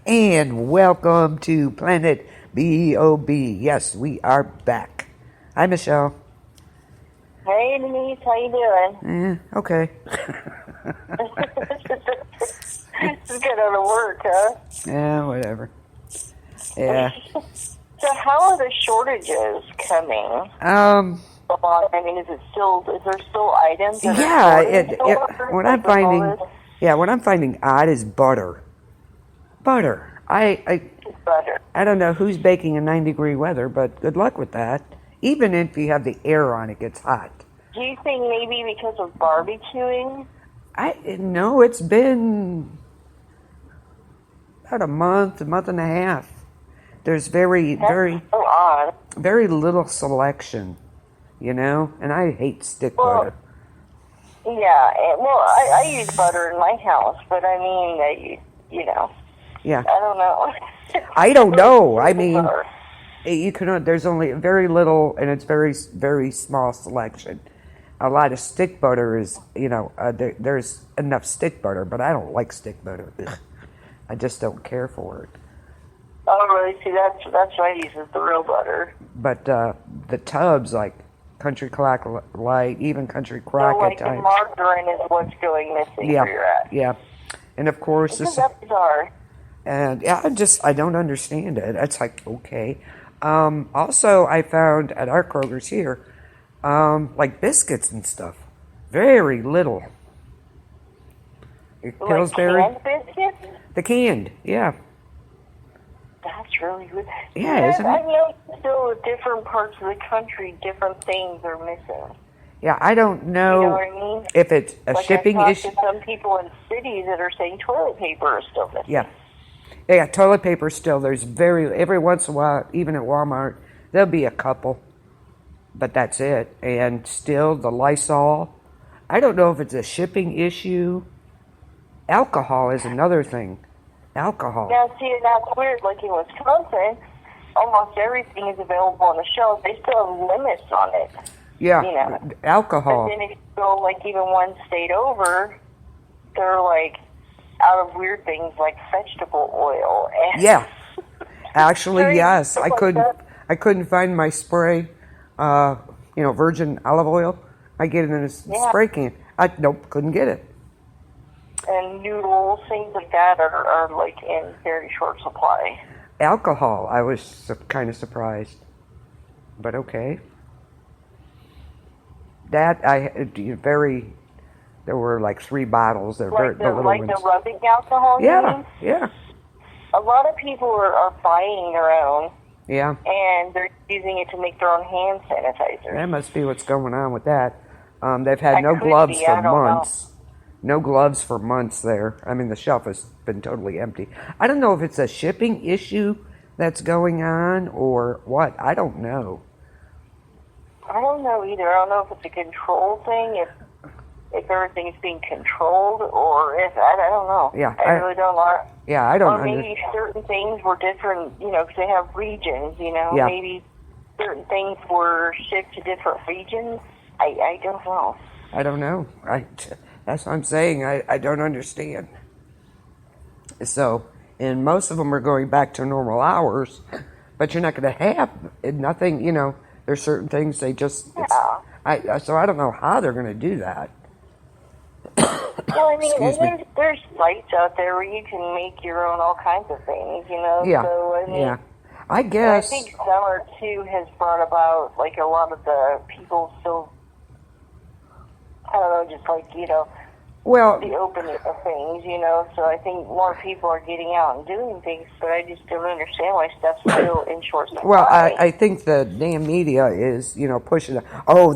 And welcome to Planet B.O.B. Yes, we are back. Hi, Michelle. Hey, Denise, how you doing? Okay. Just got out of work, huh? Yeah, whatever. Yeah. So how are the shortages coming? I mean, is there still items that what I'm finding odd is butter. Butter. butter. I don't know who's baking in 90-degree weather, but good luck with that. Even if you have the air on, it gets hot. Do you think maybe because of barbecuing? No, it's been about a month and a half. There's very little selection, and I hate stick butter. Yeah, I use butter in my house, but I mean, Yeah. I don't know. I don't know. I mean, there's only very little, and it's very, very small selection. A lot of stick butter is, there's enough stick butter, but I don't like stick butter. Ugh. I just don't care for it. Oh, really? See, that's what I use is the real butter. But the tubs, like Country Crock Light, even Country Crock so, at times. The margarine is what's going missing where you're at. Yeah. And of course, that's bizarre. And I don't understand it. It's like, okay. Also, I found at our Kroger's here, like biscuits and stuff. Very little. Pillsbury. Like canned biscuits? The canned, yeah. That's really good. Yeah, isn't it? I know still in different parts of the country, different things are missing. Yeah, I don't know, you know what I mean? If it's a shipping issue. I've talked to some people in cities that are saying toilet paper is still missing. Yeah, toilet paper still. There's every once in a while, even at Walmart, there'll be a couple, but that's it. And still, the Lysol. I don't know if it's a shipping issue. Alcohol is another thing. Alcohol. Yeah, see, that's weird. Like in Wisconsin, almost everything is available on the shelf. They still have limits on it. Yeah, alcohol. But then if you go, like, even one state over, they're, like, out of weird things like vegetable oil. Yeah. Actually, yes. I couldn't find my spray, virgin olive oil. I get it in a spray can. Nope, couldn't get it. And noodles, things like that are like in very short supply. Alcohol, I was kind of surprised, but okay. That there were like 3 bottles. They're like the little ones. The rubbing alcohol. Yeah. A lot of people are buying their own. Yeah. And they're using it to make their own hand sanitizer. That must be what's going on with that. They've had no gloves for months. No gloves for months there. I mean, the shelf has been totally empty. I don't know if it's a shipping issue that's going on or what. I don't know. I don't know either. I don't know if it's a control thing, if everything's being controlled, or if, I don't know. Yeah. I really don't know. Yeah, I don't know. Or maybe certain things were different, because they have regions, Yeah. Maybe certain things were shipped to different regions. I don't know. I don't know. That's what I'm saying. I don't understand. So, and most of them are going back to normal hours, but you're not going to have nothing, there's certain things they just, so I don't know how they're going to do that. Well, I mean, there's sites out there where you can make your own all kinds of things, Yeah. So, I mean, I guess. I think summer, too, has brought about, like, a lot of the people still, I don't know, just like, well, the opening of things, so I think more people are getting out and doing things, but I just don't understand why stuff's still in short supply. Well, I think the damn media is, pushing,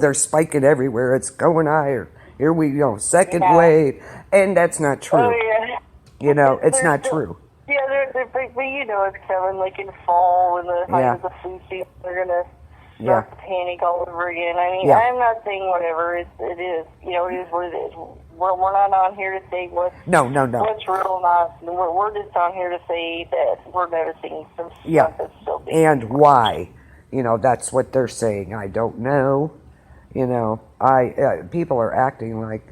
they're spiking everywhere, it's going higher, here we go, second wave, and that's not true. Oh, yeah. It's not true. Yeah, but it's coming, like in fall, when the height of the flu season, they're going to start to panic all over again. I mean, I'm not saying whatever it is, it is what it is. We're not on here to say what's real, not. We're just on here to say that we're noticing some stuff that's still being and why. That's what they're saying. I don't know. People are acting like,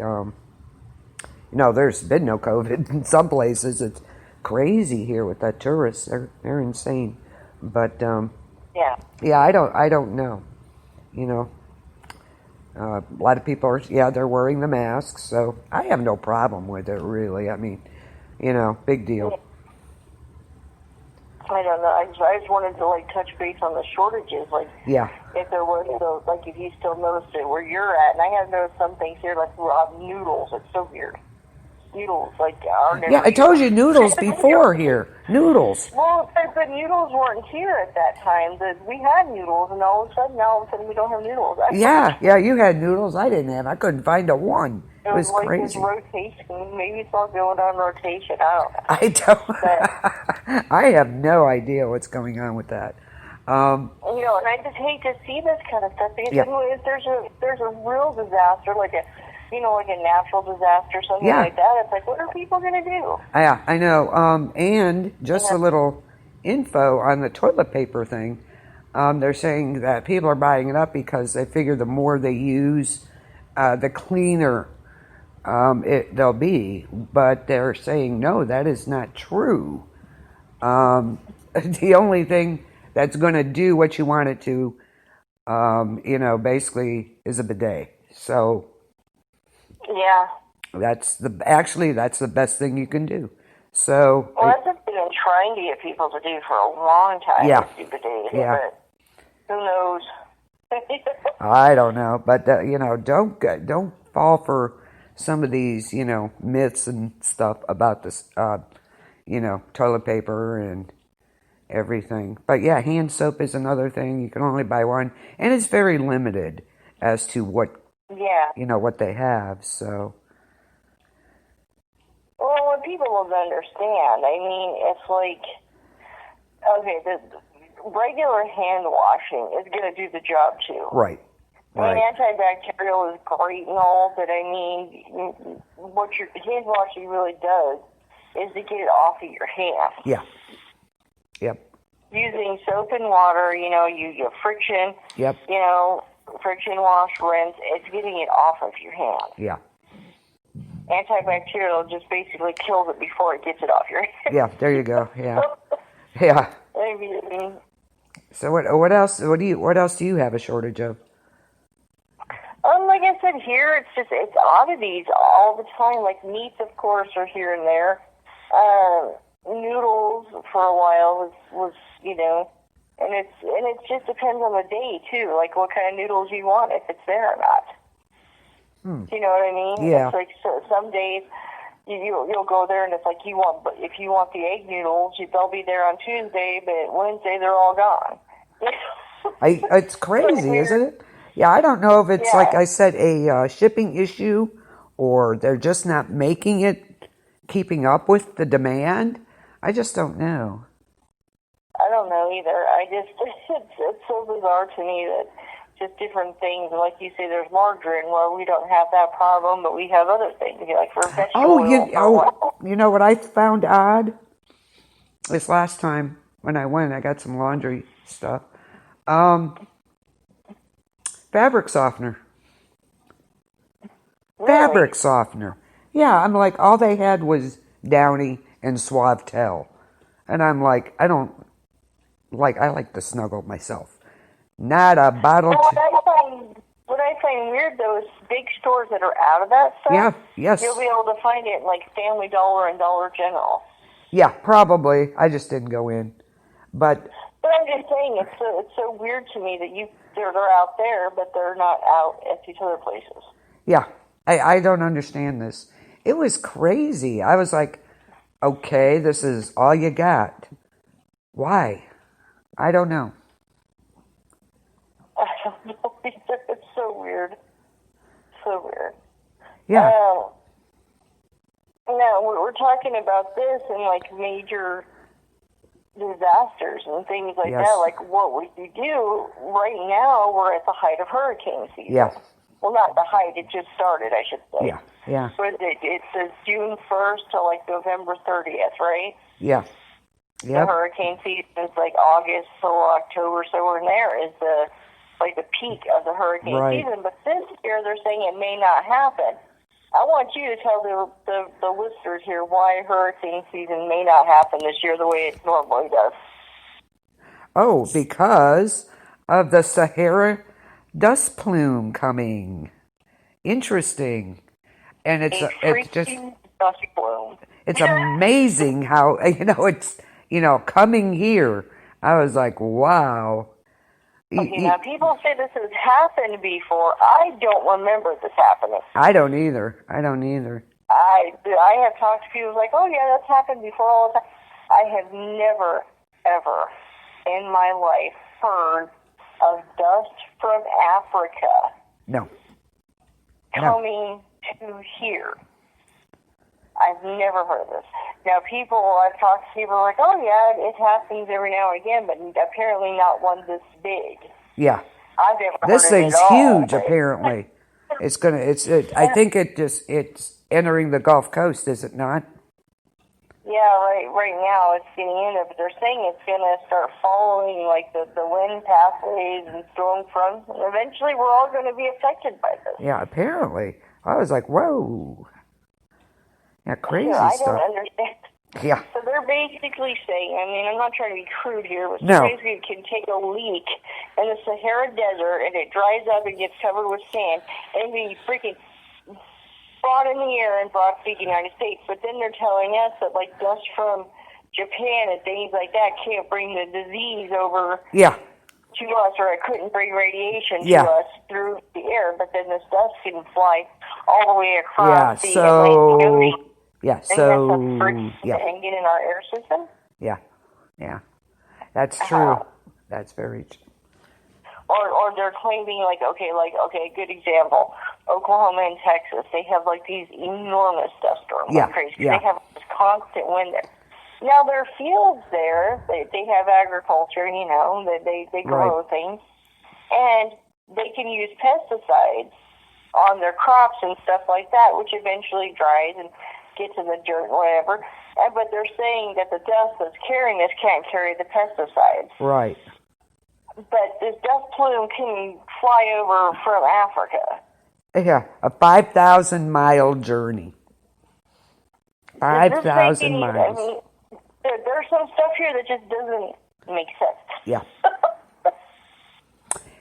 there's been no COVID in some places. crazy here with the tourists. They're insane. But yeah, I don't know. You know, a lot of people are they're wearing the masks, so I have no problem with it really. I mean, big deal. I don't know. I just wanted to touch base on the shortages, if there was if you still noticed it where you're at, and I have noticed some things here noodles. It's so weird. Noodles, our Yeah, I told you noodles before here. Noodles. Well, the noodles weren't here at that time. We had noodles, and all of a sudden we don't have noodles. Yeah, you had noodles. I didn't have. I couldn't find a one. It was crazy. This rotation. Maybe it's all going on rotation. I don't. I have no idea what's going on with that. And I just hate to see this kind of stuff because if there's a real disaster, like a natural disaster, something like that, it's like, what are people going to do? Yeah, I know. And just a little info on the toilet paper thing. They're saying that people are buying it up because they figure the more they use, the cleaner they'll be. But they're saying, no, that is not true. The only thing that's going to do what you want it to, basically is a bidet. So... yeah. That's the best thing you can do. So that's what they've been trying to get people to do for a long time. Yeah. But who knows? I don't know, but don't fall for some of these myths and stuff about this toilet paper and everything. But yeah, hand soap is another thing. You can only buy one, and it's very limited as to what what they have. So well, what people will understand, I mean, it's the regular hand washing is going to do the job too. Right. I mean, antibacterial is great and all, but I mean, what your hand washing really does is to get it off of your hands. Yeah. Yep. Using soap and water, you friction. Yep. Friction wash, rinse, it's getting it off of your hand. Yeah. Antibacterial just basically kills it before it gets it off your hand. Yeah, there you go. Yeah. Yeah. I mean, so what else what else do you have a shortage of? Like I said, here it's oddities all the time. Like meats, of course, are here and there. Noodles for a while was and it just depends on the day too, like what kind of noodles you want, if it's there or not. Do you know what I mean? Yeah. It's like some days you'll go there and it's like if you want the egg noodles, they'll be there on Tuesday, but Wednesday they're all gone. It's crazy, isn't it? Yeah, I don't know if it's like I said a shipping issue or they're just not making it, keeping up with the demand. I just don't know. I don't know either. It's so bizarre to me that just different things. And like you say, there's margarine where we don't have that problem, but we have other things. Like for vegetable oil. You know what I found odd? This last time when I went, I got some laundry stuff. Fabric softener. Really? Fabric softener. Yeah, I'm like, all they had was Downy and Suavitel. And I'm like, I like to snuggle myself. Not a bottle. What I find weird, though, is big stores that are out of that stuff. Yeah, yes. You'll be able to find it like Family Dollar and Dollar General. Yeah, probably. I just didn't go in. But I'm just saying, it's so weird to me that they're out there, but they're not out at these other places. Yeah, I don't understand this. It was crazy. I was like, okay, this is all you got. Why? I don't know. I don't know either. It's so weird. So weird. Yeah. Now, we're talking about this and like major disasters and things like that. Like what would you do? Right now, we're at the height of hurricane season. Yeah. Well, not the height. It just started, I should say. Yeah. Yeah. But it says June 1st to like November 30th, right? Yeah. The hurricane season is like August till October, so we're in there is the peak of the hurricane season. But this year they're saying it may not happen I want you to tell the listeners here why hurricane season may not happen this year the way it normally does. Oh, because of the Saharan dust plume coming. Interesting. And it's just dust plume. It's amazing how it's coming here. I was like, wow. Okay, now people say this has happened before. I don't remember this happening. I don't either. I have talked to people like, oh yeah, that's happened before all the time. I have never, ever in my life heard of dust from Africa coming to here. I've never heard of this. Now, I've talked to people like, oh yeah, it happens every now and again, but apparently not one this big. Yeah. I've never heard this of thing's it at all, huge, apparently. I think it's entering the Gulf Coast, is it not? Yeah, right now it's getting in there, but they're saying it's going to start following like the wind pathways and storm fronts, and eventually we're all going to be affected by this. Yeah, apparently. I was like, whoa. Yeah, crazy I stuff. don't understand. Yeah. So they're basically saying, I'm not trying to be crude here, but basically you can take a leak in the Sahara Desert and it dries up and gets covered with sand and be freaking brought in the air and brought to the United States. But then they're telling us that like dust from Japan and things like that can't bring the disease over to us, or it couldn't bring radiation to us through the air. But then this dust can fly all the way across the Atlantic Ocean. Yeah, and get in our air system? Yeah. That's true. That's very true. Or they're claiming, okay, good example. Oklahoma and Texas, they have, these enormous dust storms. Crazy. They have this constant wind there. Now, their fields there, they have agriculture, they grow things. And they can use pesticides on their crops and stuff like that, which eventually dries and gets in the dirt and whatever. But they're saying that the dust that's carrying this can't carry the pesticides. Right. But this dust plume can fly over from Africa. Yeah, a 5,000-mile journey. 5,000 miles. There's some stuff here that just doesn't make sense. Yeah.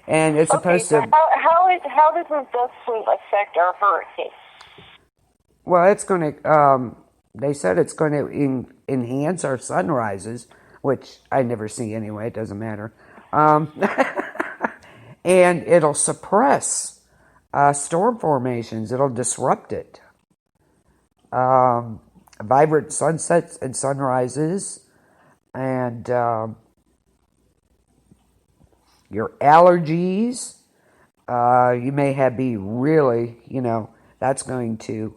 And it's supposed to... How does this dust plume affect our hurricane? Well, it's going to... they said it's going to enhance our sunrises, which I never see anyway. It doesn't matter. And it'll suppress storm formations. It'll disrupt it. Vibrant sunsets and sunrises, and your allergies. You may be really, that's going to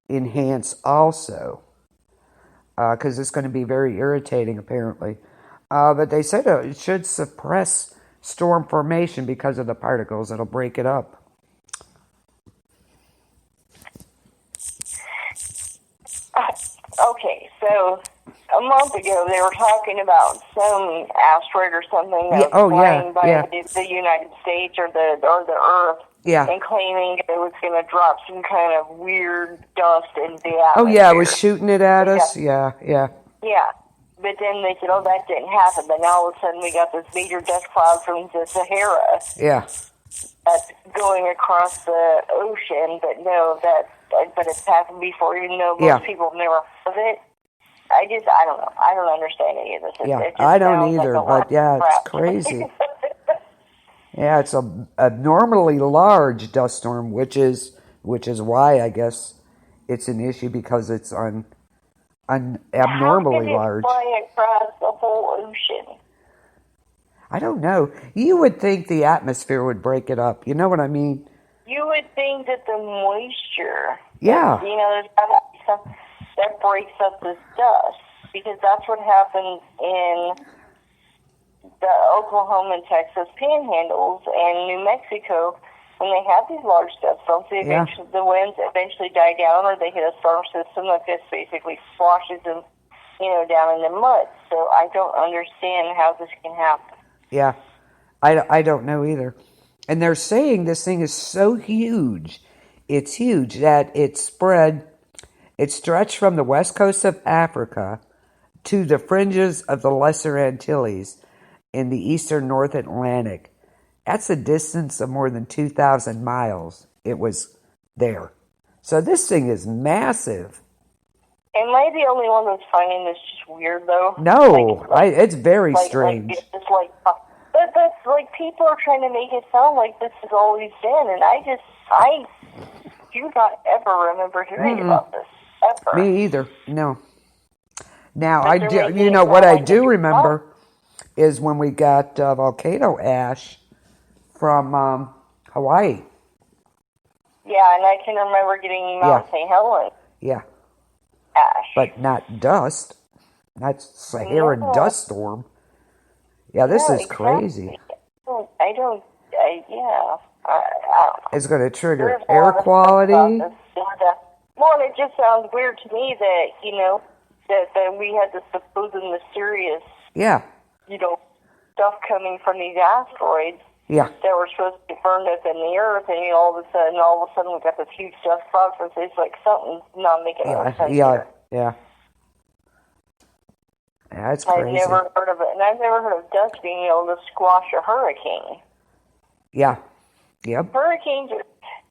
enhance also, because it's going to be very irritating apparently. But they said it should suppress storm formation because of the particles. It'll break it up. Okay, so a month ago they were talking about some asteroid or something that was flying by the United States or the Earth. Yeah. And claiming it was going to drop some kind of weird dust into the atmosphere. Oh, yeah, it was shooting it at us? Yeah. Yeah. But then they said, that didn't happen. But now all of a sudden we got this major dust cloud from the Sahara. Yeah. That's going across the ocean. But but it's happened before, even though most people have never heard of it. I don't know. I don't understand any of this. I don't either, but it's crazy. Yeah, it's a abnormally large dust storm, which is why I guess it's an issue, because it's abnormally large. How can it fly across the whole ocean? I don't know. You would think the atmosphere would break it up. You know what I mean? You would think that the moisture. Yeah. There's got to be something that breaks up this dust, because that's what happens in the Oklahoma and Texas panhandles and New Mexico when they have these large dust storms. The winds eventually die down, or they hit a storm system that just basically sloshes them, down in the mud. So I don't understand how this can happen. Yeah, I don't know either. And they're saying this thing is so huge, it's huge, that it stretched from the west coast of Africa to the fringes of the Lesser Antilles in the eastern North Atlantic. That's a distance of more than 2,000 miles. It was there. So this thing is massive. Am I the only one that's finding this just weird, though? No, it's very strange. It's just like, but that's like people are trying to make it sound like this has always been, and I do not ever remember hearing about this ever. Me either. No. Now I do. You know what I do remember is when we got volcano ash from Hawaii. Yeah, and I can remember getting Mount St. Helens. Yeah. Ash. But not dust. Not Saharan dust storm. Yeah, this is crazy. I don't know. It's going to trigger air quality. Well, it just sounds weird to me that, that we had this supposed mysterious, stuff coming from these asteroids. Yeah. That were supposed to be burned up in the earth, and all of a sudden we got this huge dust cloud. So it's like something's not making any sense. Yeah. That's crazy. I've never heard of it, and I've never heard of dust being able to squash a hurricane. Yeah. Yep. Hurricanes are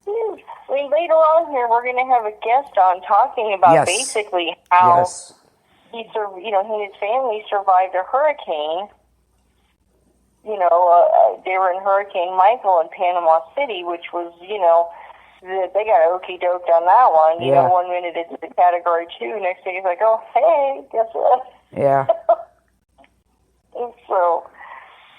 huge. I mean, later on here, we're going to have a guest on talking about basically how he and his family survived a hurricane. They were in Hurricane Michael in Panama City, which was, they got okey-doked on that one. You know, 1 minute it's a Category 2, next thing it's like, oh, hey, guess what? Yeah. So,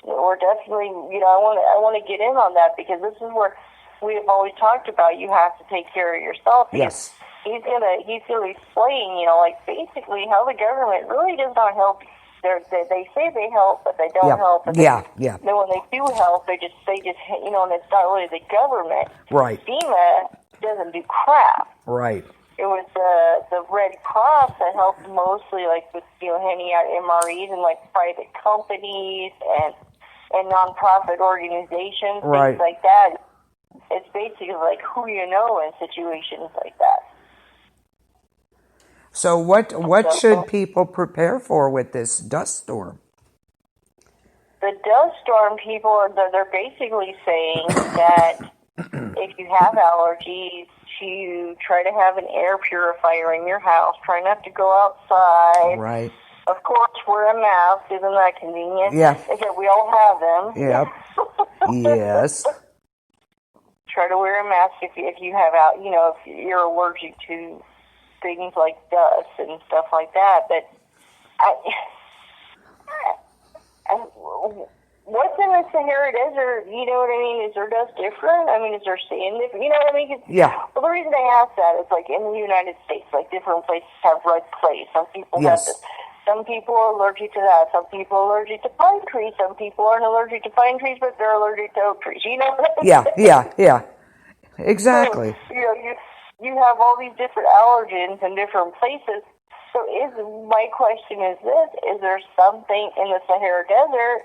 we're definitely, I want to get in on that, because this is where we have always talked about you have to take care of yourself. Yes. He's going to explain, basically how the government really does not help you. They say they help, but they don't help. And then when they do help, they just, and it's not really the government. Right. FEMA doesn't do crap. Right. It was the Red Cross that helped mostly, with handing out MREs and private companies and nonprofit organizations, things like that. It's basically who you know in situations like that. So what should people prepare for with this dust storm? The dust storm, they're basically saying that if you have allergies, to try to have an air purifier in your house. Try not to go outside. Right. Of course, wear a mask. Isn't that convenient? Yeah. Again, we all have them. Yep. Yes. Try to wear a mask if you have if you're allergic to things like dust and stuff like that. But what's in the Sahara Desert? You know what I mean? Is there dust different? I mean, is there sand different? You know what I mean? Well, the reason I ask that is in the United States, different places have red clay. Some people have this. Some people are allergic to that. Some people are allergic to pine trees. Some people aren't allergic to pine trees, but they're allergic to oak trees. You know what I mean? Yeah. Exactly. So, you have all these different allergens in different places. So my question is this: is there something in the Sahara Desert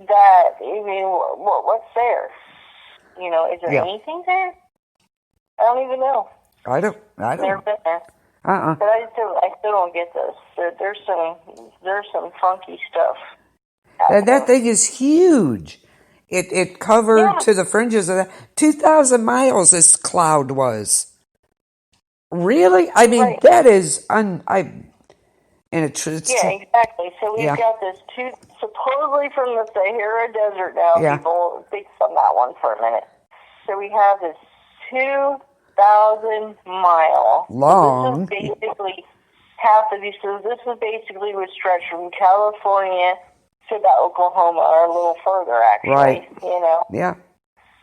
that, what's there? Is there anything there? I don't even know. I don't. Never been there. But I still don't get this. There's some funky stuff. And that thing is huge. It covered to the fringes of that. 2,000 miles this cloud was. Really? I mean, that is exactly. So we've got this supposedly from the Sahara Desert now. People think on that one for a minute. So we have this 2,000 mile long. So this is basically half of these. So this is basically would stretch from California to about Oklahoma, or a little further, actually. Right. Yeah.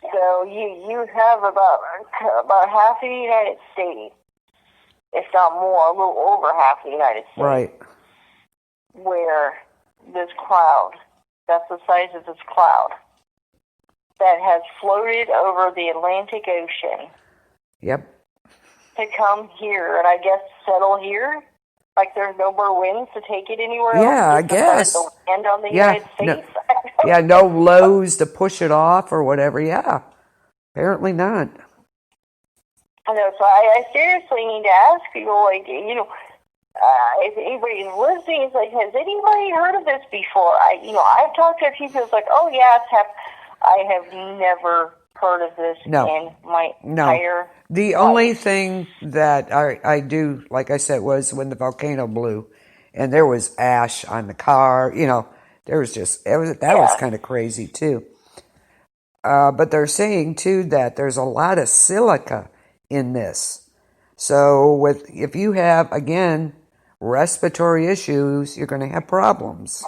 So you have about half of the United States, if not more, a little over half the United States. Right. Where this cloud, that's the size of this cloud, that has floated over the Atlantic Ocean. Yep. To come here, and I guess settle here? There's no more winds to take it anywhere else? Yeah, I guess. To land on the United States? No lows to push it off or whatever. Yeah. Apparently not. I know, so I seriously need to ask people, like, if anybody's listening, it's like, has anybody heard of this before? I've talked to a few people, it's like, oh, yeah, I have never heard of this in my entire The life. only thing that I do, like I said, was when the volcano blew, and there was ash on the car. There was that was kind of crazy too. But they're saying too that there's a lot of silica in this. So if you have, again, respiratory issues, you're going to have problems.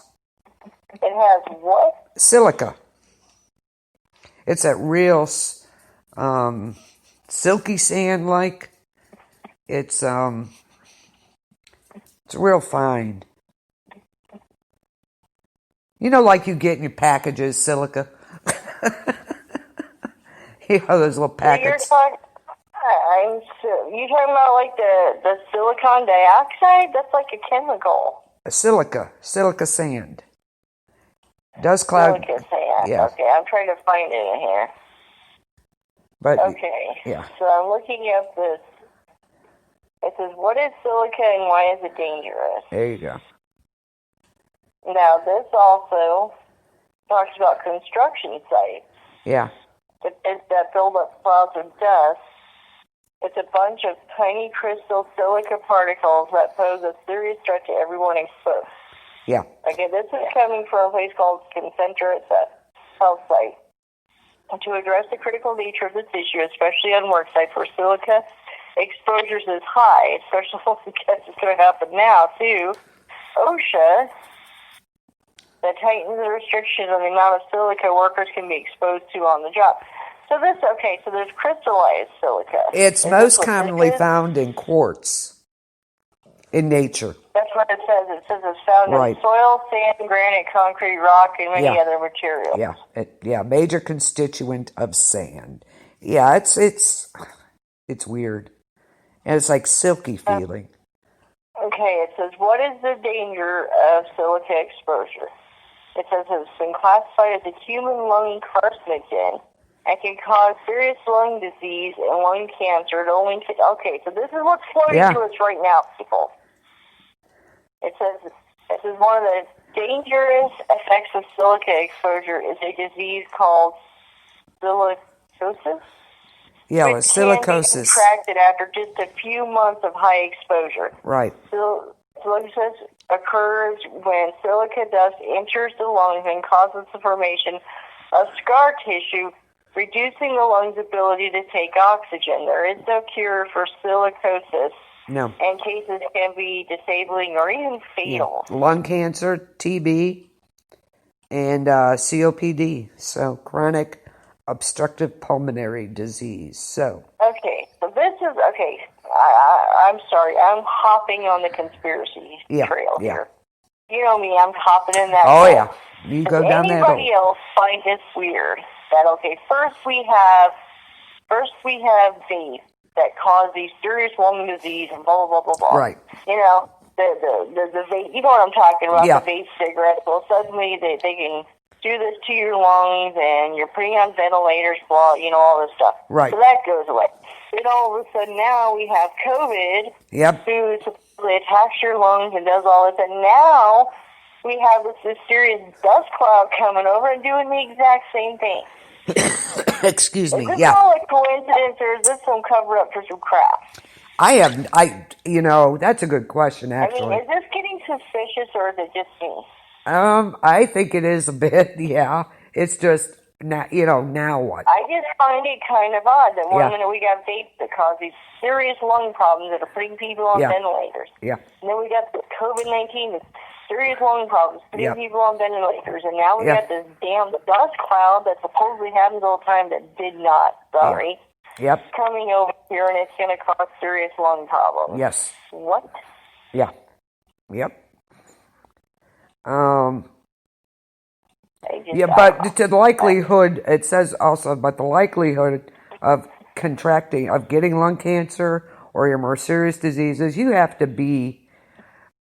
It has what? Silica. It's that real silky sand like. It's real fine. Like you get in your packages, silica. Those little packets. You talking about like the silicon dioxide? That's like a chemical. Silica sand. Dust cloud. Silica sand. Yeah. Okay, I'm trying to find it in here. But okay. Yeah. So I'm looking up this. It says, "What is silica and why is it dangerous?" There you go. Now this also talks about construction sites. Yeah. It's that buildup clouds of dust. It's a bunch of tiny crystal silica particles that pose a serious threat to everyone exposed. Yeah. Okay, this is coming from a place called Concentra. It's a health site. To address the critical nature of this issue, especially on work sites where silica exposures is high, especially because it's going to happen now too, OSHA that tightens the restrictions on the amount of silica workers can be exposed to on the job. So there's crystallized silica. It's most commonly found in quartz in nature. That's what it says. It says it's found in soil, sand, granite, concrete, rock, and many other materials. Yeah, major constituent of sand. Yeah, it's weird. And it's like silky feeling. Okay, it says, what is the danger of silica exposure? It says it's been classified as a human lung carcinogen and can cause serious lung disease and lung cancer. Okay, so this is what's floating to us right now, people. It says this is one of the dangerous effects of silica exposure is a disease called silicosis. Yeah, which silicosis. can be contracted after just a few months of high exposure. Right. Silicosis occurs when silica dust enters the lungs and causes the formation of scar tissue, reducing the lungs' ability to take oxygen. There is no cure for silicosis. No. And cases can be disabling or even fatal. Yeah. Lung cancer, TB, and COPD, so chronic obstructive pulmonary disease. So this is I'm sorry, I'm hopping on the conspiracy trail here. You know me, I'm hopping in that. Oh yeah, you go down that hole. Anybody else find this weird? That first we have vape that cause these serious lung disease and blah blah blah blah blah. Right. The vape. You know what I'm talking about? Yeah. The vape cigarettes. Well, suddenly they can do this to your lungs, and you're putting on ventilators, blah, all this stuff. Right. So that goes away. Then all of a sudden now we have COVID, who supposedly attacks your lungs and does all this, and now we have this mysterious dust cloud coming over and doing the exact same thing. Excuse me. Is this all a coincidence, or is this some cover up for some crap? That's a good question, actually. Is this getting suspicious, or is it just me? I think it is a bit, yeah. It's just, now what? I just find it kind of odd that one minute we got vapes that cause these serious lung problems that are putting people on ventilators. Yeah. And then we got the COVID-19, the serious lung problems, putting people on ventilators. And now we got this damn dust cloud that supposedly happens all the time that did not, coming over here, and it's going to cause serious lung problems. Yes. What? Yeah. Yep. But to the likelihood, it says also, but the likelihood of getting lung cancer or your more serious diseases, you have to be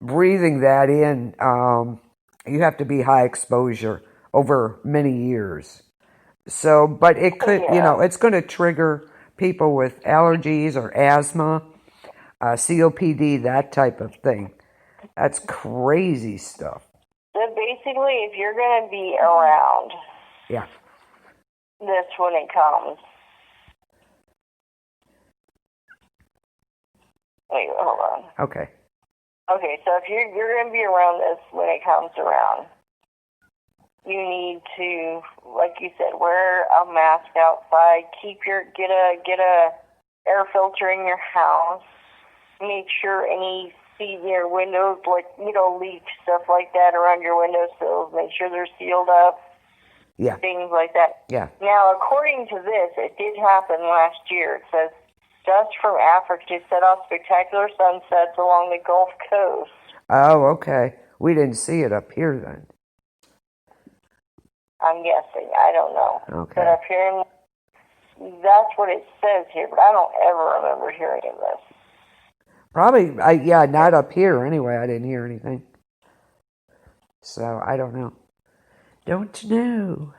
breathing that in. You have to be high exposure over many years. So, but it could, it's going to trigger people with allergies or asthma, COPD, that type of thing. That's crazy stuff. So basically, if you're going to be around, yeah, this when it comes. Wait, hold on. Okay. Okay, so if you're going to be around this when it comes around, you need to, like you said, wear a mask outside. Get a air filter in your house. Make sure any seat in your windows, like leak stuff like that around your windowsills. Make sure they're sealed up. Yeah. Things like that. Yeah. Now, according to this, it did happen last year. It says dust from Africa set off spectacular sunsets along the Gulf Coast. Oh, okay. We didn't see it up here then. I'm guessing. I don't know. Okay. But up here, that's what it says here, but I don't ever remember hearing of this. Probably, not up here anyway. I didn't hear anything. So, I don't know. Don't know.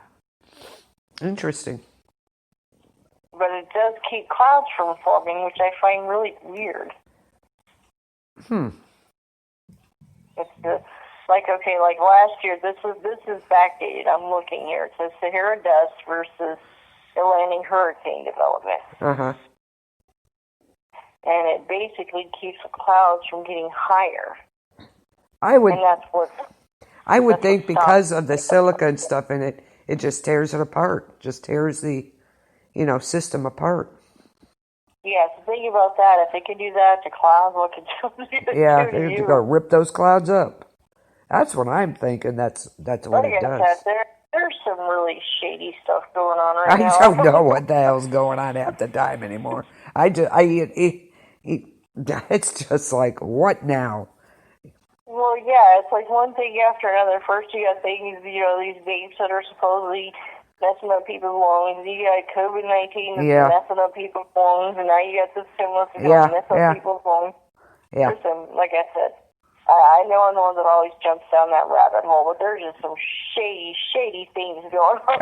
Interesting. But it does keep clouds from forming, which I find really weird. It's like last year, this is backdated. I'm looking here. It says Sahara dust versus Atlantic hurricane development. Uh-huh. And it basically keeps the clouds from getting higher. And I would think because of the silica and stuff in it, it just tears it apart. Just tears the, system apart. Yeah, so think about that. If it could do that to clouds, what could it do Yeah, to they have you? to go rip those clouds up. That's what I'm thinking. That's what it does. There's some really shady stuff going on right now. I don't know what the hell's going on half the time anymore. It's just like, what now? Well, yeah, it's like one thing after another. First you got things, these vapes that are supposedly messing up people's lungs. You got COVID-19 that's messing up people's lungs, and now you got this stimulus that's going to mess up people's lungs. Yeah. There's some, like I said, I know I'm the one that always jumps down that rabbit hole, but there's just some shady things going on.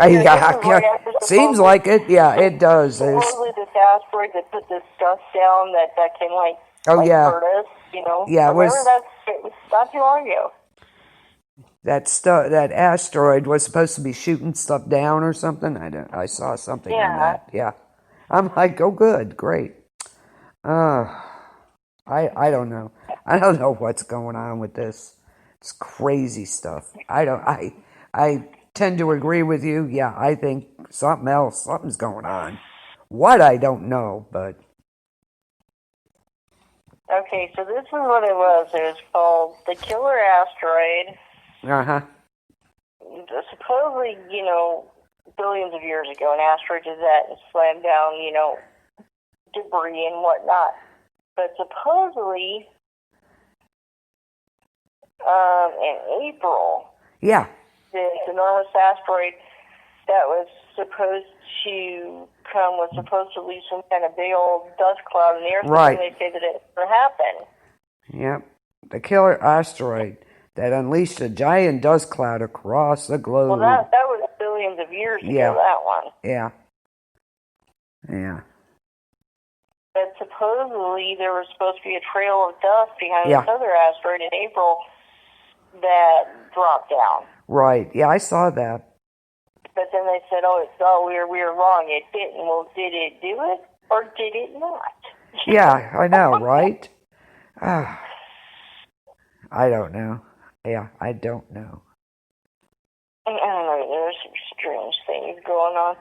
Seems like it. Yeah, it does. Supposedly this asteroid that put this stuff down that can hurt us. Yeah, it was not too long ago. That asteroid was supposed to be shooting stuff down or something. I saw something on that. Yeah, I'm like, oh, good, great. I don't know. I don't know what's going on with this. It's crazy stuff. I tend to agree with you. Yeah, I think something's going on. What, I don't know, but. Okay, so this is what it was. It was called the Killer Asteroid. Uh-huh. Supposedly, billions of years ago, an asteroid did that and slammed down, debris and whatnot. But supposedly, in April, this enormous asteroid that was supposed to leave some kind of big old dust cloud in the earth. Right. And they say that it never happened. Yep. The killer asteroid that unleashed a giant dust cloud across the globe. Well, that was billions of years ago, that one. Yeah. Yeah. But supposedly there was supposed to be a trail of dust behind this other asteroid in April that dropped down. Right. Yeah, I saw that. But then they said, we were wrong. It didn't. Well, did it do it or did it not? Yeah, I know, right? I don't know. Yeah, I don't know. I don't know. There's some strange things going on.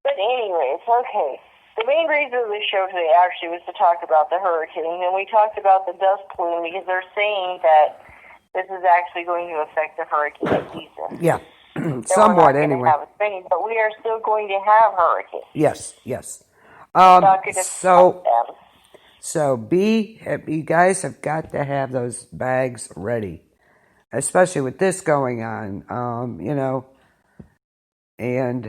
But anyways, okay. The main reason of the show today actually was to talk about the hurricane. And we talked about the dust plume because they're saying that this is actually going to affect the hurricane season. Yeah. Somewhat, anyway. But we are still going to have hurricanes. Yes. So you guys have got to have those bags ready, especially with this going on. And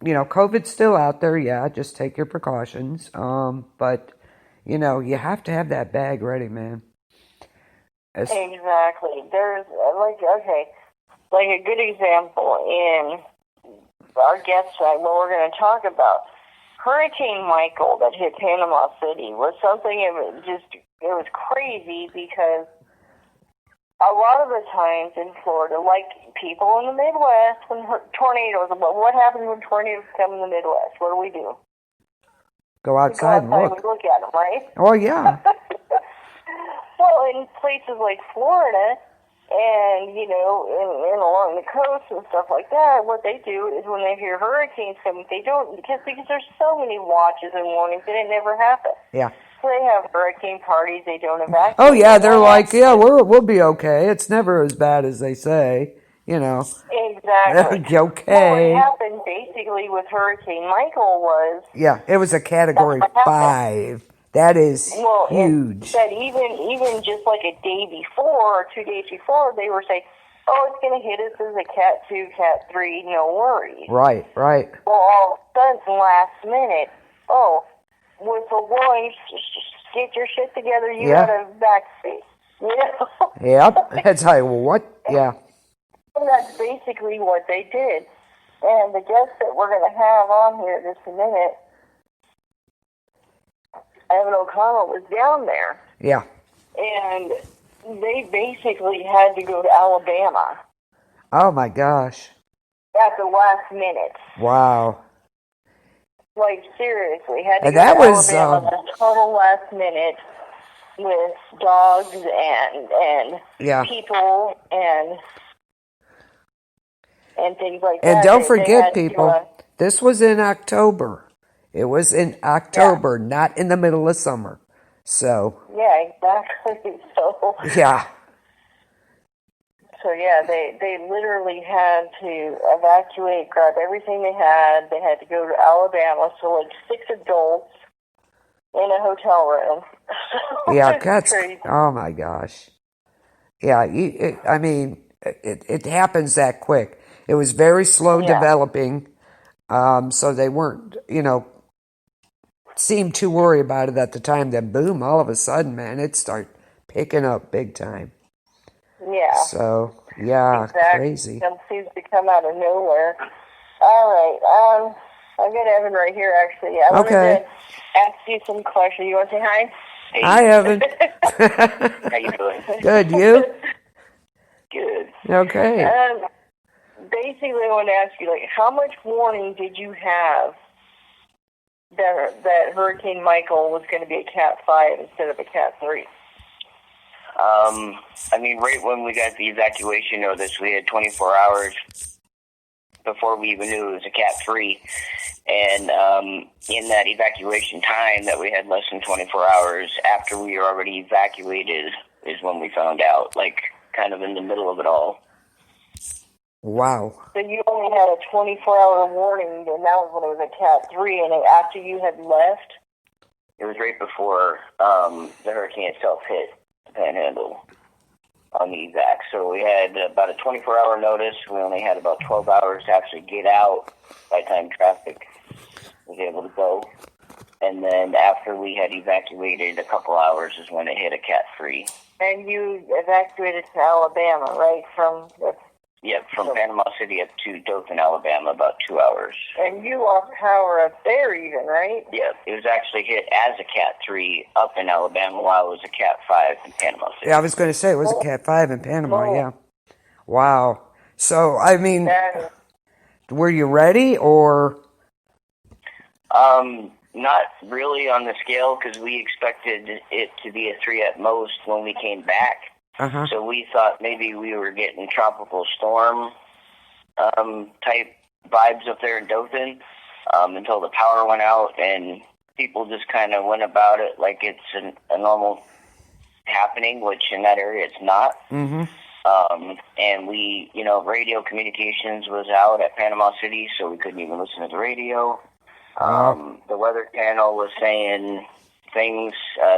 COVID's still out there. Yeah, just take your precautions. But you have to have that bag ready, man. Exactly. There's like a good example in our guest site, what we're going to talk about. Hurricane Michael that hit Panama City was something, it was crazy because a lot of the times in Florida, like people in the Midwest, when tornadoes, what happens when tornadoes come in the Midwest? What do? Go outside and look. We look at them, right? Oh, yeah. Well, in places like Florida and, and along the coast and stuff like that, what they do is when they hear hurricanes coming, they don't, because there's so many watches and warnings that it never happens. Yeah. So they have hurricane parties, they don't evacuate. Oh, yeah, they're like, we'll be okay. It's never as bad as they say, Exactly. Okay. Well, what happened basically with Hurricane Michael was... Yeah, it was a Category 5. That is huge. That even just like a day before or 2 days before, they were saying, oh, it's going to hit us as a Cat 2, Cat 3, no worries. Right. Well, all of a sudden, last minute, whistle blowing, get your shit together, you got to evacuate. Yep. That's how, what? Yeah. And that's basically what they did. And the guest that we're going to have on here in just a minute, Evan O'Connell, was down there. Yeah. And they basically had to go to Alabama. Oh, my gosh. At the last minute. Wow. Like, seriously. Had to and go that to was, Alabama at the total last minute with dogs and people and things like that. And don't forget, people, this was in October. It was in October, not in the middle of summer. So. Yeah, exactly. So. Yeah. So, yeah, they literally had to evacuate, grab everything they had. They had to go to Alabama. So, like 6 adults in a hotel room. Yeah, that's crazy. Oh, my gosh. Yeah, it happens that quick. It was very slow developing, so they weren't, seemed too worried about it at the time. Then, boom, all of a sudden, man, it started picking up big time. Yeah. So, yeah, exactly. Crazy. It seems to come out of nowhere. All right. I've got Evan right here, actually. I wanted to ask you some questions. You want to say hi? Hey. Hi, Evan. How you doing? Good. You? Good. Okay. Basically, I want to ask you, how much warning did you have that Hurricane Michael was going to be a Cat 5 instead of a Cat 3? Right when we got the evacuation notice, we had 24 hours before we even knew it was a Cat 3. And in that evacuation time that we had less than 24 hours after we were already evacuated is when we found out, kind of in the middle of it all. Wow. So you only had a 24-hour warning, and that was when it was a Cat 3, and after you had left? It was right before the hurricane itself hit the Panhandle on the evac. So we had about a 24-hour notice. We only had about 12 hours to actually get out by the time traffic was able to go. And then after we had evacuated a couple hours is when it hit a Cat 3. And you evacuated to Alabama, right? From Panama City up to Dothan, Alabama, about 2 hours. And you lost power up there even, right? Yeah, it was actually hit as a Cat 3 up in Alabama while it was a Cat 5 in Panama City. Yeah, I was going to say it was a Cat 5 in Panama, yeah. Wow. So, were you ready or? Not really on the scale because we expected it to be a 3 at most when we came back. Uh-huh. So we thought maybe we were getting tropical storm type vibes up there in Dothan until the power went out and people just kind of went about it like it's a normal happening, which in that area it's not. Mm-hmm. And we, radio communications was out at Panama City, so we couldn't even listen to the radio. The Weather Channel was saying things,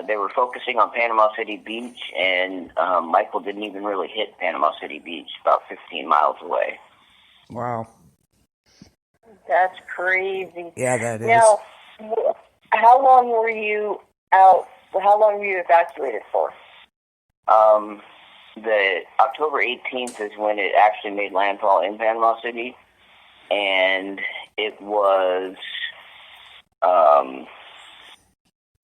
they were focusing on Panama City Beach, and Michael didn't even really hit Panama City Beach, about 15 miles away. Wow. That's crazy. Yeah, that is. Now, how long were you out? How long were you evacuated for? The October 18th is when it actually made landfall in Panama City, and it was um,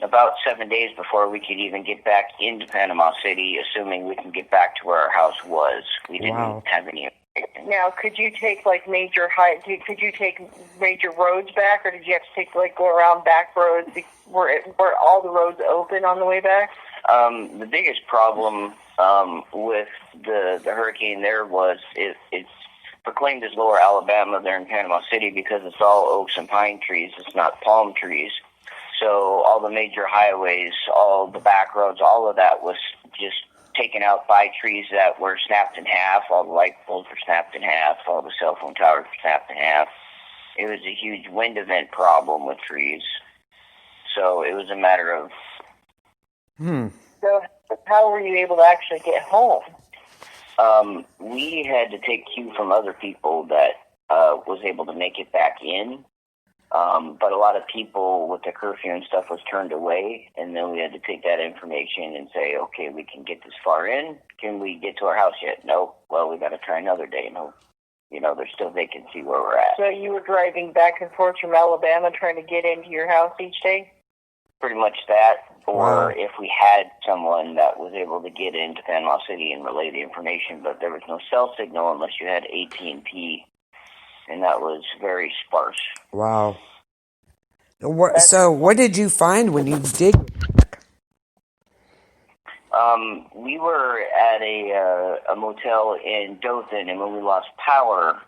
about 7 days before we could even get back into Panama City, assuming we can get back to where our house was. We didn't have any. Now, could you take major could you take major roads back, or did you have to go around back roads? Were all the roads open on the way back? The biggest problem with the hurricane there was it's proclaimed as Lower Alabama there in Panama City because it's all oaks and pine trees. It's not palm trees. So all the major highways, all the back roads, all of that was just taken out by trees that were snapped in half. All the light poles were snapped in half. All the cell phone towers were snapped in half. It was a huge wind event problem with trees. So it was a matter of... So how were you able to actually get home? We had to take cue from other people that was able to make it back in. But a lot of people with the curfew and stuff was turned away, and then we had to take that information and say, okay, we can get this far in. Can we get to our house yet? No. Well, we got to try another day. No. There's still vacancy where we're at. So you were driving back and forth from Alabama trying to get into your house each day? Pretty much that. Or if we had someone that was able to get into Panama City and relay the information, but there was no cell signal unless you had AT&T. And that was very sparse. Wow. So what did you find when you did? We were at a motel in Dothan, and when we lost power,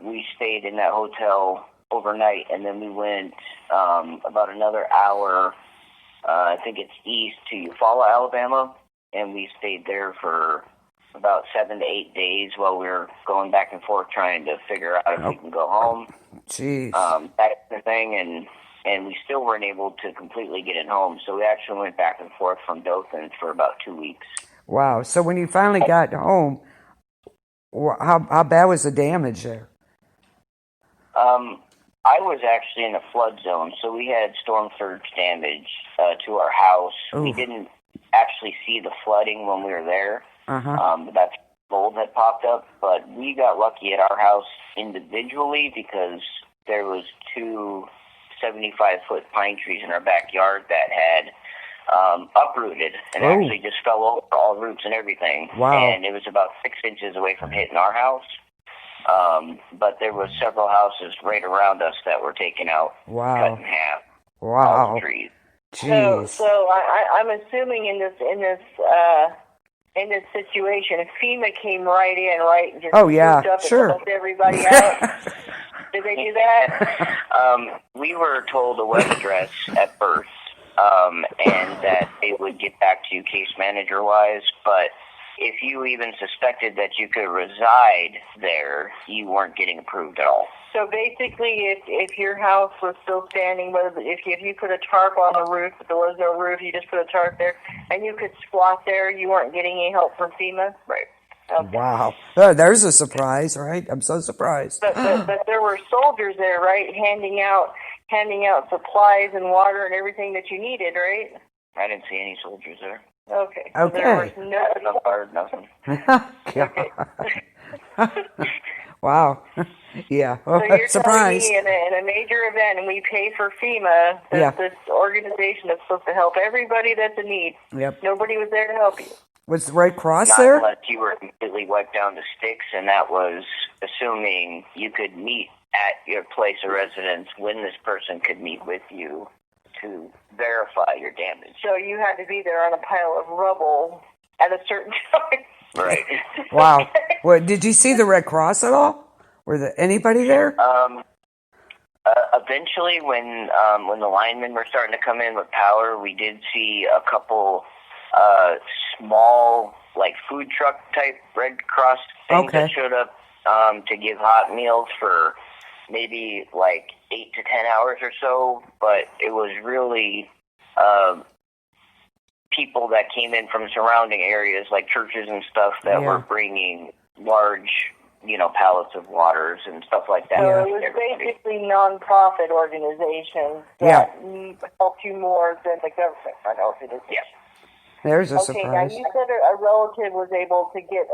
we stayed in that hotel overnight, and then we went about another hour, I think it's east, to Eufaula, Alabama, and we stayed there for about 7 to 8 days while we were going back and forth trying to figure out if we can go home. Jeez. That kind of thing, and we still weren't able to completely get it home, so we actually went back and forth from Dothan for about 2 weeks. Wow. So when you finally got home, how bad was the damage there? I was actually in a flood zone, so we had storm surge damage to our house. Ooh. We didn't actually see the flooding when we were there. That mold had popped up, but we got lucky at our house individually because there was 2 75-foot pine trees in our backyard that had uprooted and actually just fell over all roots and everything. Wow. And it was about 6 inches away from hitting our house. But there were several houses right around us that were taken out, cut in half. Wow. All the trees. Jeez. So I'm assuming in this situation, if FEMA came right in, right, and just up and helped everybody out. Did they do that? We were told a web address at first, and that they would get back to you case manager-wise, but if you even suspected that you could reside there, you weren't getting approved at all. So basically, if your house was still standing, if you put a tarp on the roof, but there was no roof, you just put a tarp there, and you could squat there, you weren't getting any help from FEMA? Right. Okay. Wow. There's a surprise, right? I'm so surprised. But there were soldiers there, right, handing out supplies and water and everything that you needed, right? I didn't see any soldiers there. Okay. Okay. So there was nobody. Fired, nothing. Okay. Wow. Yeah. Well, so you're surprise. telling me in a major event, and we pay for FEMA, this organization that's supposed to help everybody that's in need. Yep. Nobody was there to help you. Was the Red Cross Not there? unless you were completely wiped down to sticks, and that was assuming you could meet at your place of residence when this person could meet with you to verify your damage. So you had to be there on a pile of rubble at a certain time. Right. Wow. Well, did you see the Red Cross at all? Were there anybody there? Eventually, when the linemen were starting to come in with power, we did see a couple small, like, food truck type Red Cross things that showed up to give hot meals for maybe like 8 to 10 hours or so, but it was really people that came in from surrounding areas like churches and stuff that were bringing large, pallets of waters and stuff like that. So it was basically non-profit organizations that helped you more than the government. I know if it is. Yeah. There's a surprise. surprise. Now you said a relative was able to get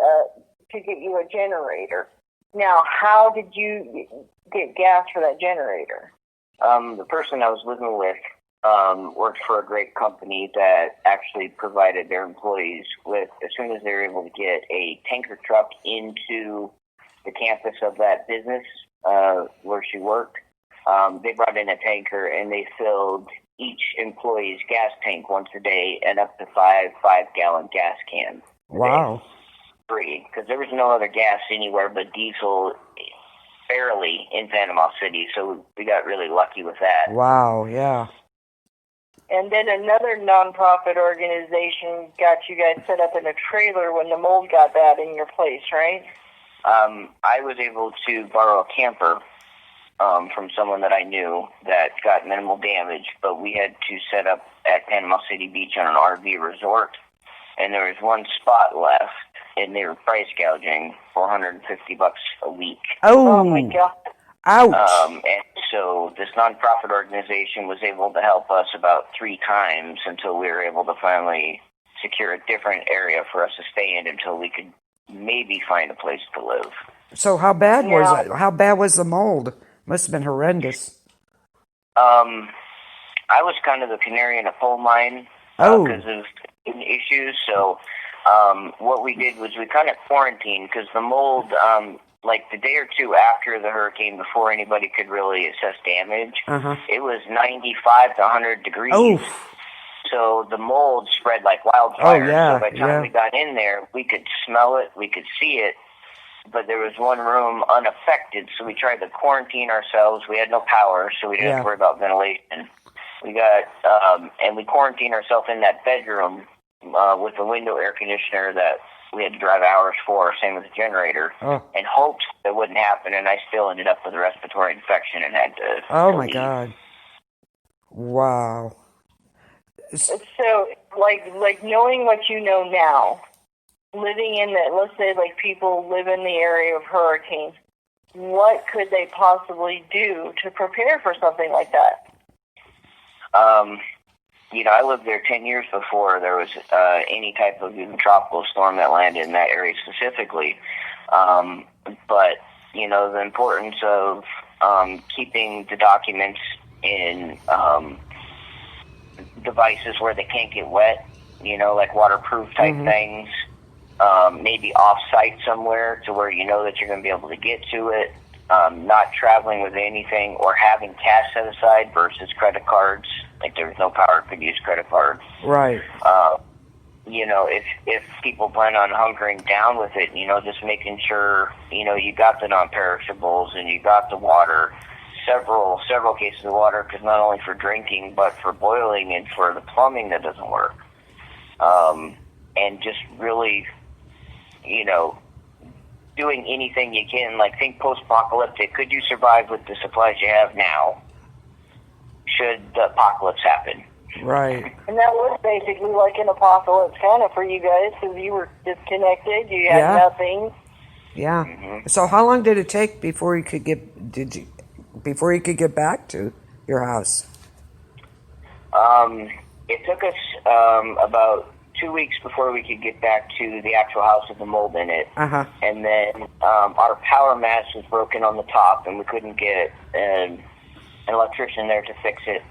you a generator. Now, how did you get gas for that generator? The person I was living with worked for a great company that actually provided their employees with, as soon as they were able to get a tanker truck into the campus of that business where she worked, they brought in a tanker and they filled each employee's gas tank once a day and up to five-gallon gas cans. Wow. Free, because there was no other gas anywhere but diesel barely in Panama City, so we got really lucky with that. Wow, yeah. And then another nonprofit organization got you guys set up in a trailer when the mold got bad in your place, right? I was able to borrow a camper from someone that I knew that got minimal damage, but we had to set up at Panama City Beach on an RV resort, and there was one spot left, and they were price gouging $450 a week. Oh my God. Ouch. And so this nonprofit organization was able to help us about 3 times until we were able to finally secure a different area for us to stay in until we could maybe find a place to live. So how bad was it? How bad was the mold? Must have been horrendous. I was kind of the canary in a coal mine because of issues. So what we did was we kind of quarantined because the mold, like the day or two after the hurricane, before anybody could really assess damage, it was 95 to 100 degrees. Oh. So the mold spread like wildfire. Oh, yeah, so by the time we got in there, we could smell it, we could see it, but there was one room unaffected, so we tried to quarantine ourselves. We had no power, so we didn't have to worry about ventilation. We got, and we quarantined ourselves in that bedroom with a window air conditioner that we had to drive hours for, same with the generator, and hoped that wouldn't happen, and I still ended up with a respiratory infection and had to my leave. God. Wow. So, like knowing what you know now, living in the, let's say like people live in the area of hurricanes, what could they possibly do to prepare for something like that? I lived there 10 years before there was any type of even tropical storm that landed in that area specifically. But, the importance of keeping the documents in devices where they can't get wet, like waterproof type things, maybe off-site somewhere to where you know that you're going to be able to get to it, not traveling with anything or having cash set aside versus credit cards. Like there was no power, could use credit cards. Right. If people plan on hunkering down with it, just making sure, you got the non-perishables and you got the water, several cases of water, because not only for drinking, but for boiling and for the plumbing that doesn't work. And just really, doing anything you can, like think post-apocalyptic. Could you survive with the supplies you have now should the apocalypse happen? Right. And that was basically like an apocalypse kind of for you guys because you were disconnected, you had nothing. Yeah. So how long did it take before you could get back to your house? It took us about 2 weeks before we could get back to the actual house with the mold in it. And then our power mast was broken on the top, and we couldn't get an electrician there to fix it.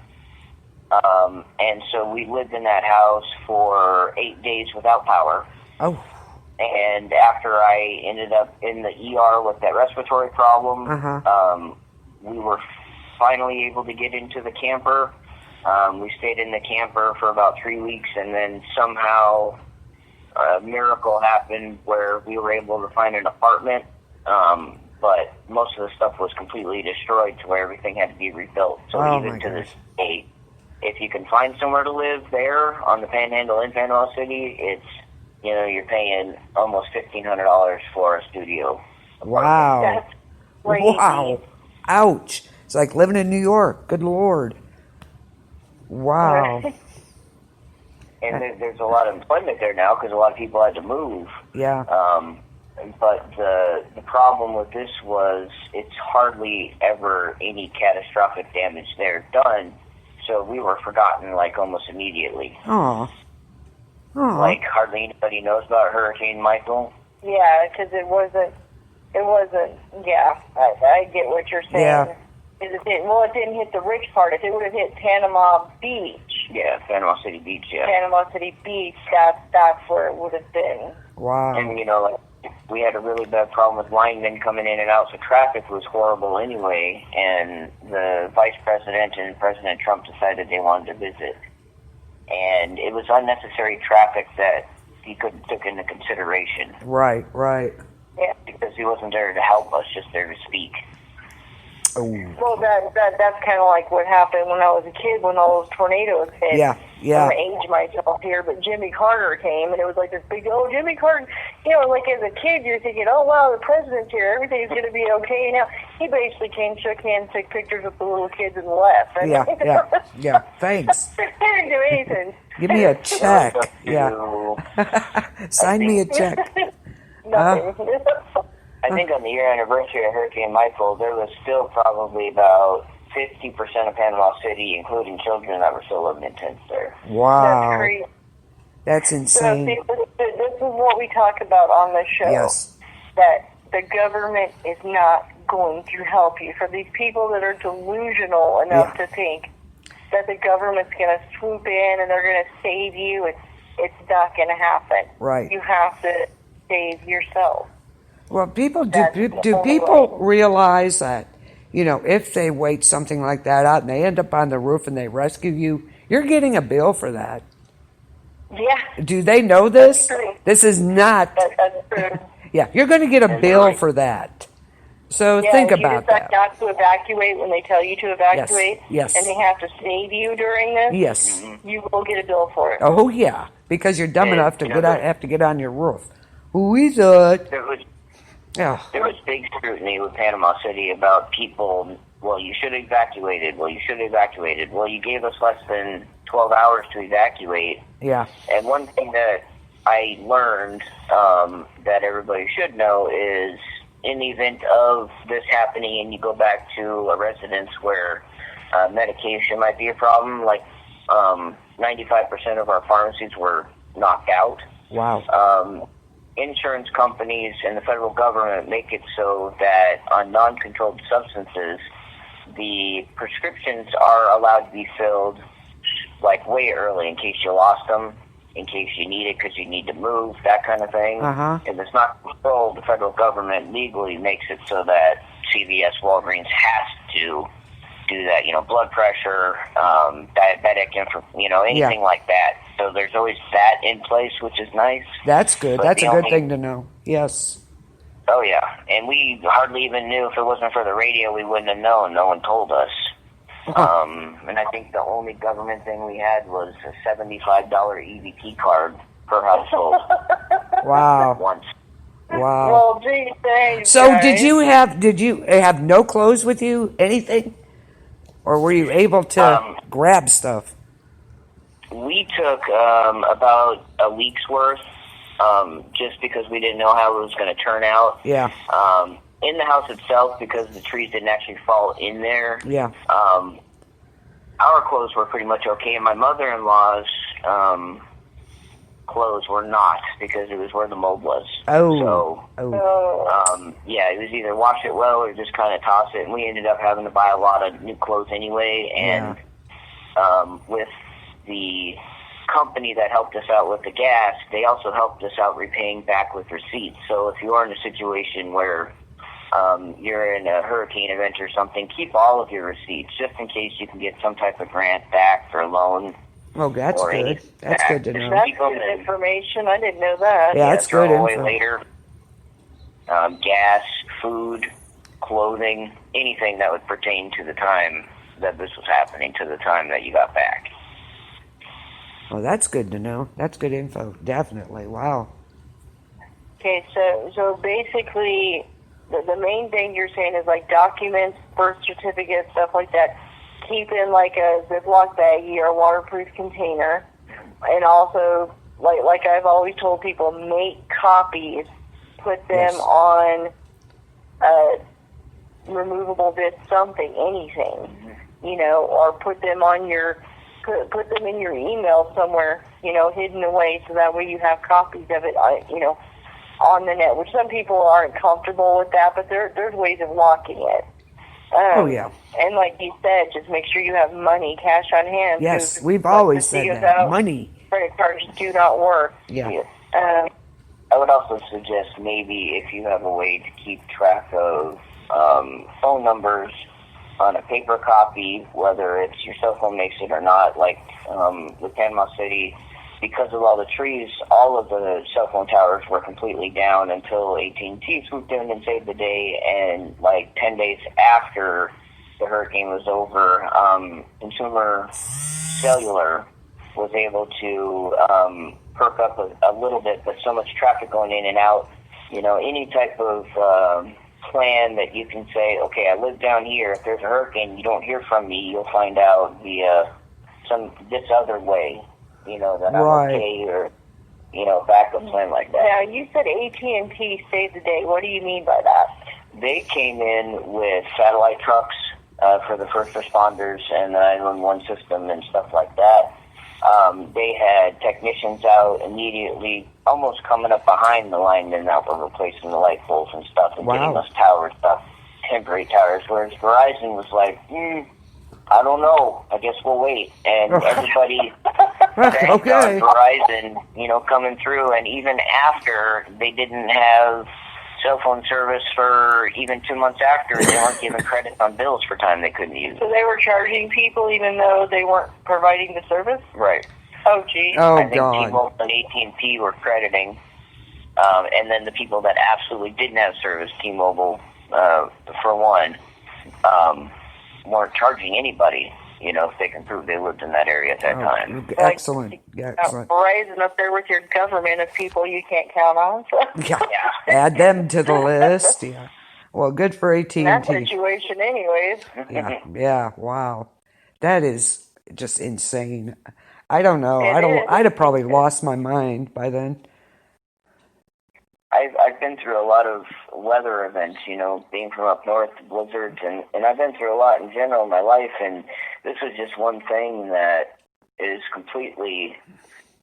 And so we lived in that house for 8 days without power. Oh. And after I ended up in the ER with that respiratory problem, we were finally able to get into the camper. We stayed in the camper for about 3 weeks, and then somehow a miracle happened where we were able to find an apartment. But most of the stuff was completely destroyed to where everything had to be rebuilt. So even to this day, if you can find somewhere to live there on the Panhandle in Panama City, it's, you're paying almost $1,500 for a studio. Wow. That's crazy. Wow. Ouch. It's like living in New York. Good Lord. Wow. And there's a lot of employment there now because a lot of people had to move. Yeah. But the problem with this was it's hardly ever any catastrophic damage there done. So we were forgotten like almost immediately. Oh. Like hardly anybody knows about Hurricane Michael. Yeah, because it wasn't, yeah, I get what you're saying. It didn't hit the rich part. If it would have hit Panama Beach. Yeah, Panama City Beach, yeah. Panama City Beach, that's where it would have been. Wow. And, we had a really bad problem with linemen coming in and out, so traffic was horrible anyway, and the Vice President and President Trump decided they wanted to visit. And it was unnecessary traffic that he couldn't took into consideration. Right. Yeah. Because he wasn't there to help us, just there to speak. Oh. Well, that's kind of like what happened when I was a kid when all those tornadoes hit. Yeah. I'm going to age myself here, but Jimmy Carter came, and it was like this big, Jimmy Carter. Like as a kid, you're thinking, oh, wow, the president's here. Everything's going to be okay. Now, he basically came, shook hands, took pictures with the little kids, and left. Yeah. Thanks. He didn't do anything. Give me a check. Yeah. Sign me a check. Nothing. I think on the year anniversary of Hurricane Michael, there was still probably about 50% of Panama City, including children, that were still living in tents there. Wow. That's crazy. That's insane. So, this is what we talk about on the show. Yes. That the government is not going to help you. For these people that are delusional enough to think that the government's going to swoop in and they're going to save you, it's not going to happen. Right. You have to save yourself. Well, people do people realize that, if they wait something like that out and they end up on the roof and they rescue you, you're getting a bill for that. Yeah. Do they know this? This is not. That's true. Yeah, you're going to get a bill for that. So think about that. You not to evacuate when they tell you to evacuate. Yes. And they have to save you during this. Yes. You will get a bill for it. Oh yeah, because you're dumb enough to have to get on your roof. We thought. There was big scrutiny with Panama City about people, well, you should have evacuated. Well, you gave us less than 12 hours to evacuate. Yeah. And one thing that I learned that everybody should know is in the event of this happening and you go back to a residence where medication might be a problem, like 95% of our pharmacies were knocked out. Wow. Insurance companies and the federal government make it so that on non-controlled substances, the prescriptions are allowed to be filled like way early in case you lost them, in case you need it because you need to move, that kind of thing. If it's not controlled, the federal government legally makes it so that CVS, Walgreens has to do that, blood pressure, diabetic, anything like that. So there's always that in place, which is nice. That's good. But that's a good thing to know. Yes. Oh, yeah. And we hardly even knew. If it wasn't for the radio, we wouldn't have known. No one told us. And I think the only government thing we had was a $75 EBT card per household. Wow. Once. Wow. Well, gee, thanks, so guys. did you have no clothes with you? Anything? Or were you able to grab stuff? We took about a week's worth, just because we didn't know how it was going to turn out. Yeah. In the house itself, because the trees didn't actually fall in there. Yeah. Our clothes were pretty much okay, and my mother-in-law's clothes were not, because it was where the mold was. Oh. So, yeah, it was either wash it well or just kind of toss it, and we ended up having to buy a lot of new clothes anyway, and with the company that helped us out with the gas, they also helped us out repaying back with receipts. So if you are in a situation where you're in a hurricane event or something, keep all of your receipts just in case you can get some type of grant back or loan. Oh, that's good. That's good to know. That's good information. I didn't know that. Yeah, that's good info. Later. Gas, food, clothing, anything that would pertain to the time that this was happening, to the time that you got back. Well, that's good to know. That's good info. Definitely. Wow. Okay, so basically, the main thing you're saying is like documents, birth certificates, stuff like that. Keep in like a Ziploc baggie or a waterproof container, and also like I've always told people, make copies. Put them on removable disc, something, anything, or put them on put them in your email somewhere, hidden away, so that way you have copies of it, on the net, which some people aren't comfortable with that, but there's ways of locking it. Oh, yeah. And like you said, just make sure you have money, cash on hand. Yes, we've always said that. Money. Credit cards do not work. Yeah. I would also suggest maybe if you have a way to keep track of phone numbers on a paper copy, whether it's your cell phone makes it or not, like with Panama City, because of all the trees, all of the cell phone towers were completely down until AT&T swooped in and saved the day, and like 10 days after the hurricane was over, Consumer Cellular was able to perk up a little bit, but so much traffic going in and out, any type of plan that you can say, okay, I live down here, if there's a hurricane, you don't hear from me, you'll find out via this other way, that I'm okay, or, backup plan like that. Now, you said AT&T saved the day. What do you mean by that? They came in with satellite trucks for the first responders and the 911 system and stuff like that. They had technicians out immediately, almost coming up behind the linemen that were replacing the light poles and stuff and getting us tower stuff, temporary towers, whereas Verizon was like, I don't know, I guess we'll wait. And everybody thanked on Verizon, coming through, and even after they didn't have cell phone service for even 2 months after, they weren't giving credit on bills for time they couldn't use. So they were charging people even though they weren't providing the service? Right. Oh, geez. Oh, I think God. T-Mobile and AT&T were crediting, and then the people that absolutely didn't have service, T-Mobile, for one, weren't charging anybody, if they can prove they lived in that area at that time. Excellent. Excellent. Verizon up there with your government of people you can't count on. So. Yeah. Add them to the list. Yeah. Well, good for AT&T. In that situation anyways. Yeah. Wow. That is just insane. I don't know. I'd have probably lost my mind by then. I've been through a lot of weather events, being from up north, blizzards, and I've been through a lot in general in my life, and this was just one thing that is completely,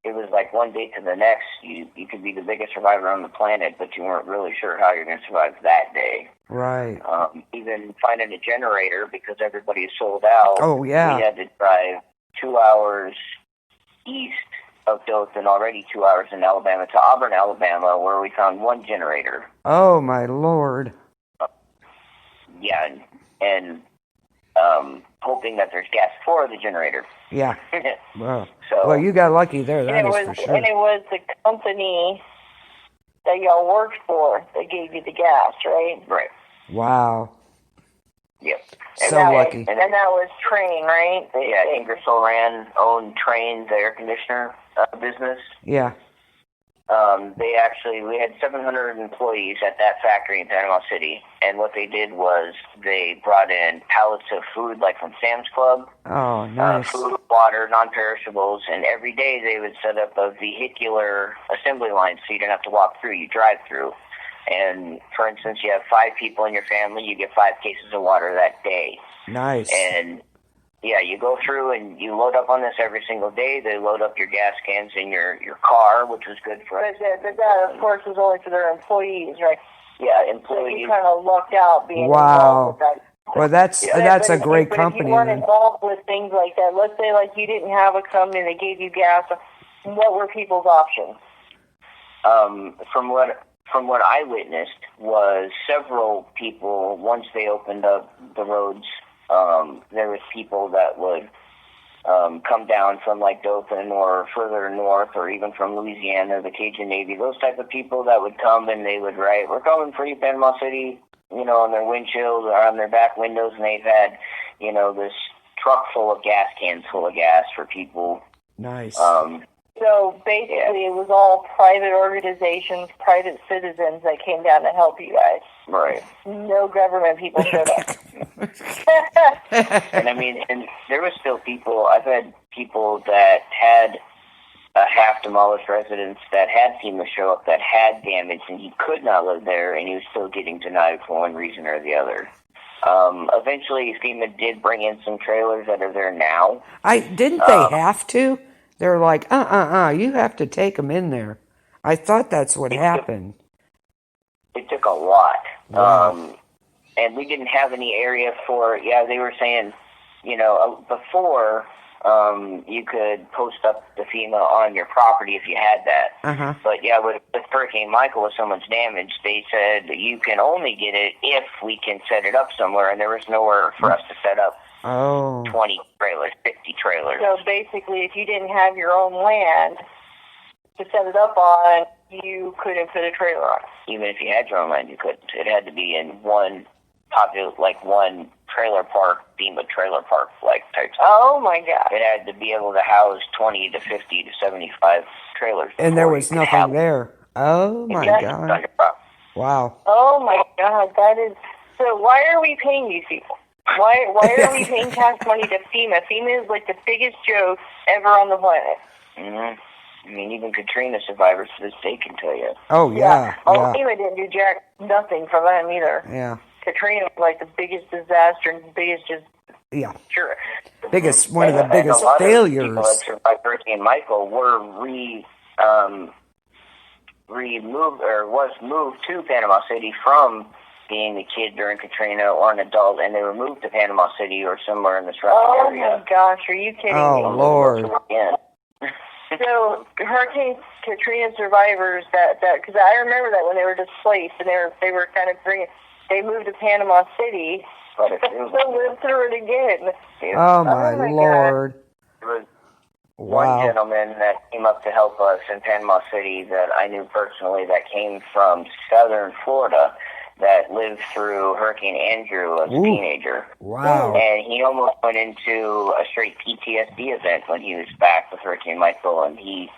it was like one day to the next. You could be the biggest survivor on the planet, but you weren't really sure how you're going to survive that day. Right. Even finding a generator, because everybody is sold out. Oh, yeah. We had to drive 2 hours east of Dothan, already 2 hours in Alabama, to Auburn, Alabama, where we found one generator. Oh, my Lord. Yeah, and hoping that there's gas for the generator. Yeah. Wow. Well, you got lucky there, that is for sure. And it was the company that y'all worked for that gave you the gas, right? Right. Wow. Yep. So lucky. And that was Train, right? Saharan owned Train, the air conditioner business. Yeah. We had 700 employees at that factory in Panama City, and what they did was they brought in pallets of food, like from Sam's Club. Oh, nice. Food, water, non-perishables, and every day they would set up a vehicular assembly line so you didn't have to walk through, you drive through. And, for instance, you have 5 people in your family, you get 5 cases of water that day. Nice. And, you go through and you load up on this every single day. They load up your gas cans in your car, which was good for us. But that, of course, was only for their employees, right? Yeah, employees. So you kind of lucked out being wow. involved with that. Well, that's a great company. If you weren't involved with things like that, let's say like you didn't have a company that gave you gas, what were people's options? From what I witnessed was several people, once they opened up the roads, there was people that would come down from like Dothan or further north, or even from Louisiana, the Cajun Navy, those type of people that would come and they would write, "We're coming for you, Panama City," on their windshield or on their back windows, and they've had, this truck full of gas cans full of gas for people. Nice. So basically it was all private organizations, private citizens that came down to help you guys. Right. No government people showed up. And there was still people, I've had people that had a half-demolished residence that had FEMA show up that had damage, and he could not live there, and he was still getting denied for one reason or the other. Eventually, FEMA did bring in some trailers that are there now. Didn't they have to? They're like, you have to take them in there. I thought that's what happened. It took a lot. Wow. and we didn't have any area for. Yeah, they were saying, before. You could post up the FEMA on your property if you had that. Uh-huh. But yeah, with Hurricane Michael, with so much damage, they said that you can only get it if we can set it up somewhere, and there was nowhere for us to set up 20 trailers, 50 trailers. So basically, if you didn't have your own land to set it up on, you couldn't put a trailer on. Even if you had your own land, you couldn't. It had to be in one trailer park, FEMA trailer park type stuff. Oh my God! It had to be able to house 20 to 50 to 75 trailers. And there was nothing there. Oh my God! Wow. Oh my God! That is so. Why are we paying these people? Why are we paying tax money to FEMA? FEMA is like the biggest joke ever on the planet. Mm-hmm. I mean, even Katrina survivors to this day can tell you. Oh yeah. FEMA didn't do nothing for them either. Yeah. Katrina was like the biggest disaster and biggest sure. One of the biggest failures. People that survived Hurricane Michael were removed or was moved to Panama City from being a kid during Katrina or an adult, and they were moved to Panama City or somewhere in the surrounding area. Oh my gosh, are you kidding me? Oh Lord. So Hurricane Katrina survivors that because I remember that when they were displaced and they were kind of they moved to Panama City. But to live through it again. Oh my Lord. There was one gentleman that came up to help us in Panama City that I knew personally that came from southern Florida that lived through Hurricane Andrew as a teenager. Wow. And he almost went into a straight PTSD event when he was back with Hurricane Michael. And he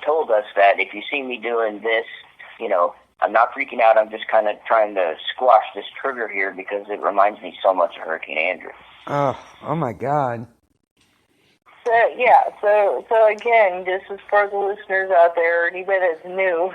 told us that if you see me doing this, I'm not freaking out. I'm just kind of trying to squash this trigger here because it reminds me so much of Hurricane Andrew. Oh my God. So again, this is for the listeners out there, anybody that's new,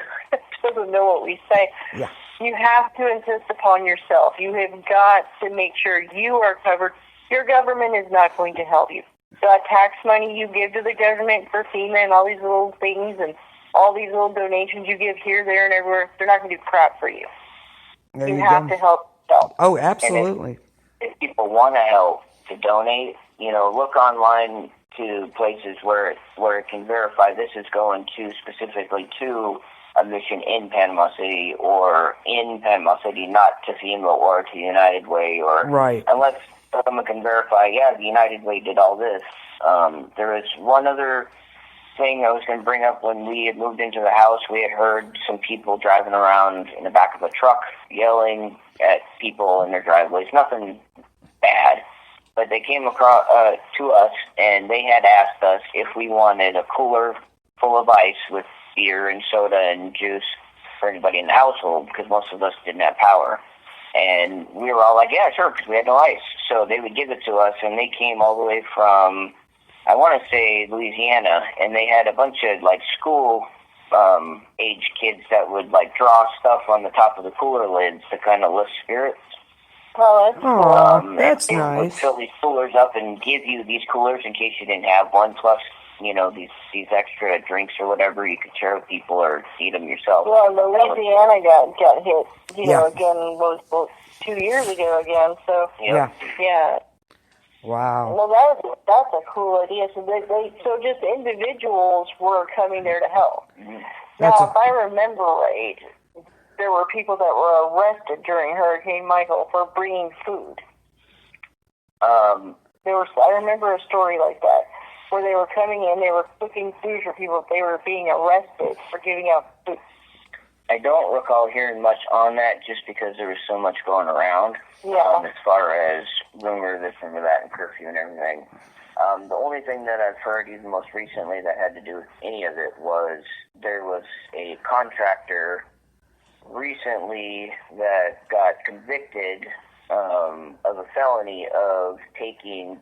doesn't know what we say. Yeah. You have to insist upon yourself. You have got to make sure you are covered. Your government is not going to help you. The tax money you give to the government for FEMA and all these little things and all these little donations you give here, there, and everywhere, they're not going to do crap for you. You have to help yourself. Oh, absolutely. If people want to help to donate, look online to places where it can verify this is going to specifically to a mission in Panama City or in Panama City, not to FEMA or to United Way or right. Unless someone can verify, the United Way did all this. There was one other thing I was going to bring up. When we had moved into the house, we had heard some people driving around in the back of a truck yelling at people in their driveways. Nothing bad. But they came across to us, and they had asked us if we wanted a cooler full of ice with beer and soda and juice for anybody in the household, because most of us didn't have power. And we were all like, yeah, sure, because we had no ice. So they would give it to us, and they came all the way from, I want to say, Louisiana, and they had a bunch of, school age kids that would, draw stuff on the top of the cooler lids to kind of lift spirits. Oh, that's cool. That's they nice. would fill these coolers up and give you these coolers in case you didn't have one, plus, these extra drinks or whatever you could share with people or eat them yourself. Well, Louisiana got hit, again, was 2 years ago again, so. Yeah. Wow. Well, that's a cool idea. So so just individuals were coming there to help. Mm-hmm. Now, if I remember right, there were people that were arrested during Hurricane Michael for bringing food. I remember a story like that, where they were coming in, they were cooking food for people, they were being arrested for giving out food. I don't recall hearing much on that just because there was so much going around. Yeah. As far as rumor this and that and curfew and everything. The only thing that I've heard even most recently that had to do with any of it was there was a contractor recently that got convicted of a felony of taking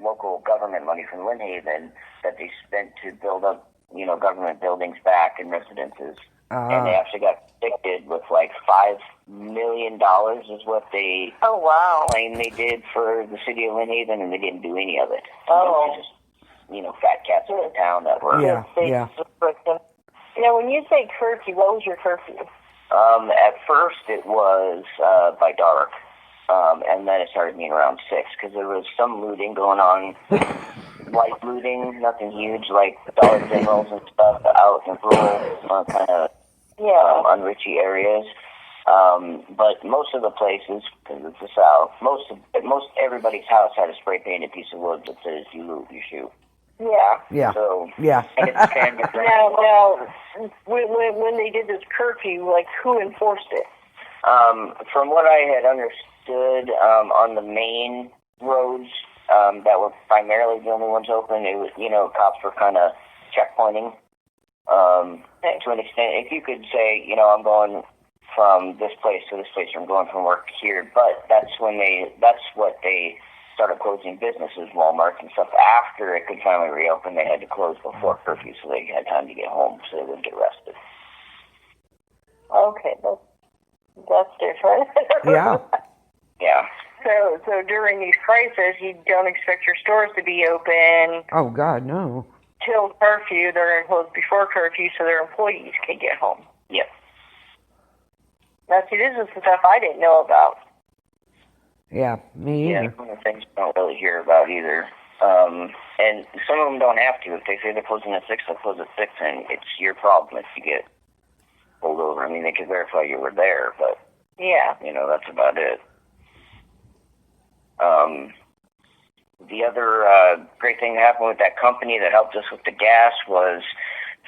local government money from Lynn Haven that they spent to build up, government buildings back and residences. And they actually got convicted with $5 million is what they claim they did for the city of Lynn Haven, and they didn't do any of it. Oh. Just, fat cats in the town that were... Yeah. When you say curfew, what was your curfew? At first it was by dark, and then it started being around 6 because there was some looting going on, light looting, nothing huge, like Dollar Generals and stuff out in rural kind of unrichie areas. But most of the places, because it's the South, most everybody's house had a spray painted piece of wood that says "You loot, you shoot." Yeah. Yeah. So yeah. and it's standard. Now, when they did this curfew, like who enforced it? From what I had understood, on the main roads that were primarily the only ones open, it was cops were kind of checkpointing to an extent. If you could say, I'm going from this place to this place, or I'm going from work here, but that's what they started closing businesses, Walmart and stuff. After it could finally reopen, they had to close before curfew, so they had time to get home, so they wouldn't get arrested. Okay, that's different. Yeah. Yeah. So during these crises, you don't expect your stores to be open. Oh God, no. Till curfew. They're going to close before curfew, so their employees can get home. Yep. Now, see, this is the stuff I didn't know about. Yeah, me either. Yeah, some of the things you don't really hear about either. And some of them don't have to. If they say they're closing at 6, they'll close at 6, and it's your problem if you get pulled over. I mean, they can verify you were there, but yeah, that's about it. The other great thing that happened with that company that helped us with the gas was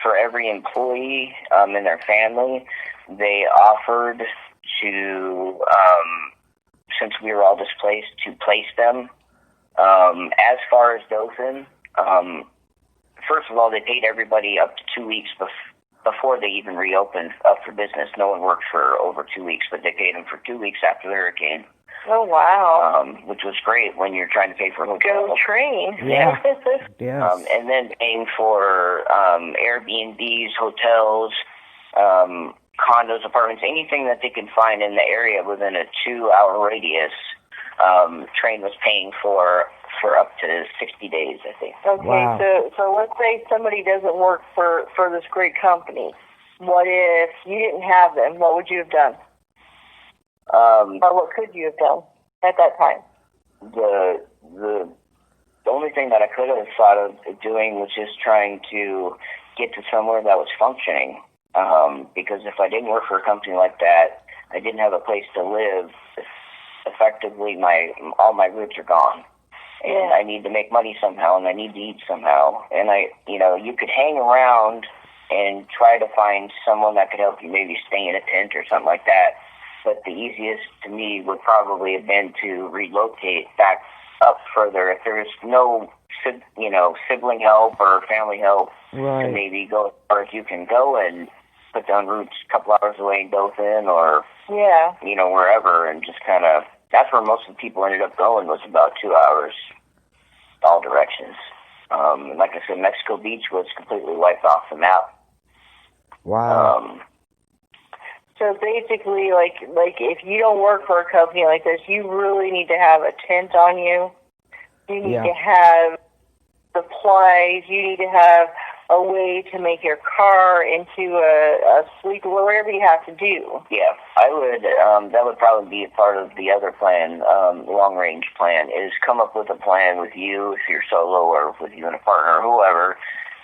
for every employee and their family, they offered to, since we were all displaced, to place them. As far as Dothan, first of all, they paid everybody up to 2 weeks before they even reopened up for business. No one worked for over 2 weeks, but they paid them for 2 weeks after the hurricane. Oh, wow. Which was great when you're trying to pay for hotels. Go train. Yeah. Yeah. And then paying for Airbnbs, hotels, condos, apartments, anything that they could find in the area within a 2-hour radius. Train was paying for up to 60 days, I think. Okay, wow. so let's say somebody doesn't work for this great company. What if you didn't have them? What would you have done? Or what could you have done at that time? The only thing that I could have thought of doing was just trying to get to somewhere that was functioning. Because if I didn't work for a company like that, I didn't have a place to live. Effectively, all my roots are gone, and I need to make money somehow, and I need to eat somehow. And you could hang around and try to find someone that could help you, maybe stay in a tent or something like that. But the easiest to me would probably have been to relocate back up further if there was no, sibling help or family help. Right. To maybe go as far as you can go and put down roots a couple hours away in Dothan or wherever, and just kind of. That's where most of the people ended up going, was about 2 hours, all directions. Like I said, Mexico Beach was completely wiped off the map. Wow. So basically, like if you don't work for a company like this, you really need to have a tent on you. You need to have supplies. You need to have a way to make your car into a sleep, whatever you have to do. Yeah, I would. That would probably be a part of the other plan, long-range plan, is come up with a plan with you, if you're solo, or with you and a partner or whoever,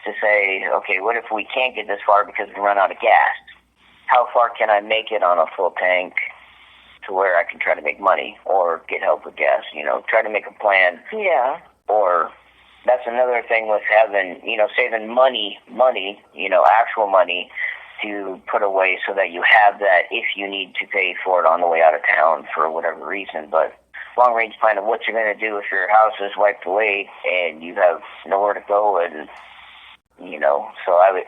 to say, okay, what if we can't get this far because we run out of gas? How far can I make it on a full tank to where I can try to make money or get help with gas? Try to make a plan. Yeah. Or that's another thing with having, saving money, actual money to put away so that you have that if you need to pay for it on the way out of town for whatever reason. But long-range plan of what you're going to do if your house is wiped away and you have nowhere to go, and so I would,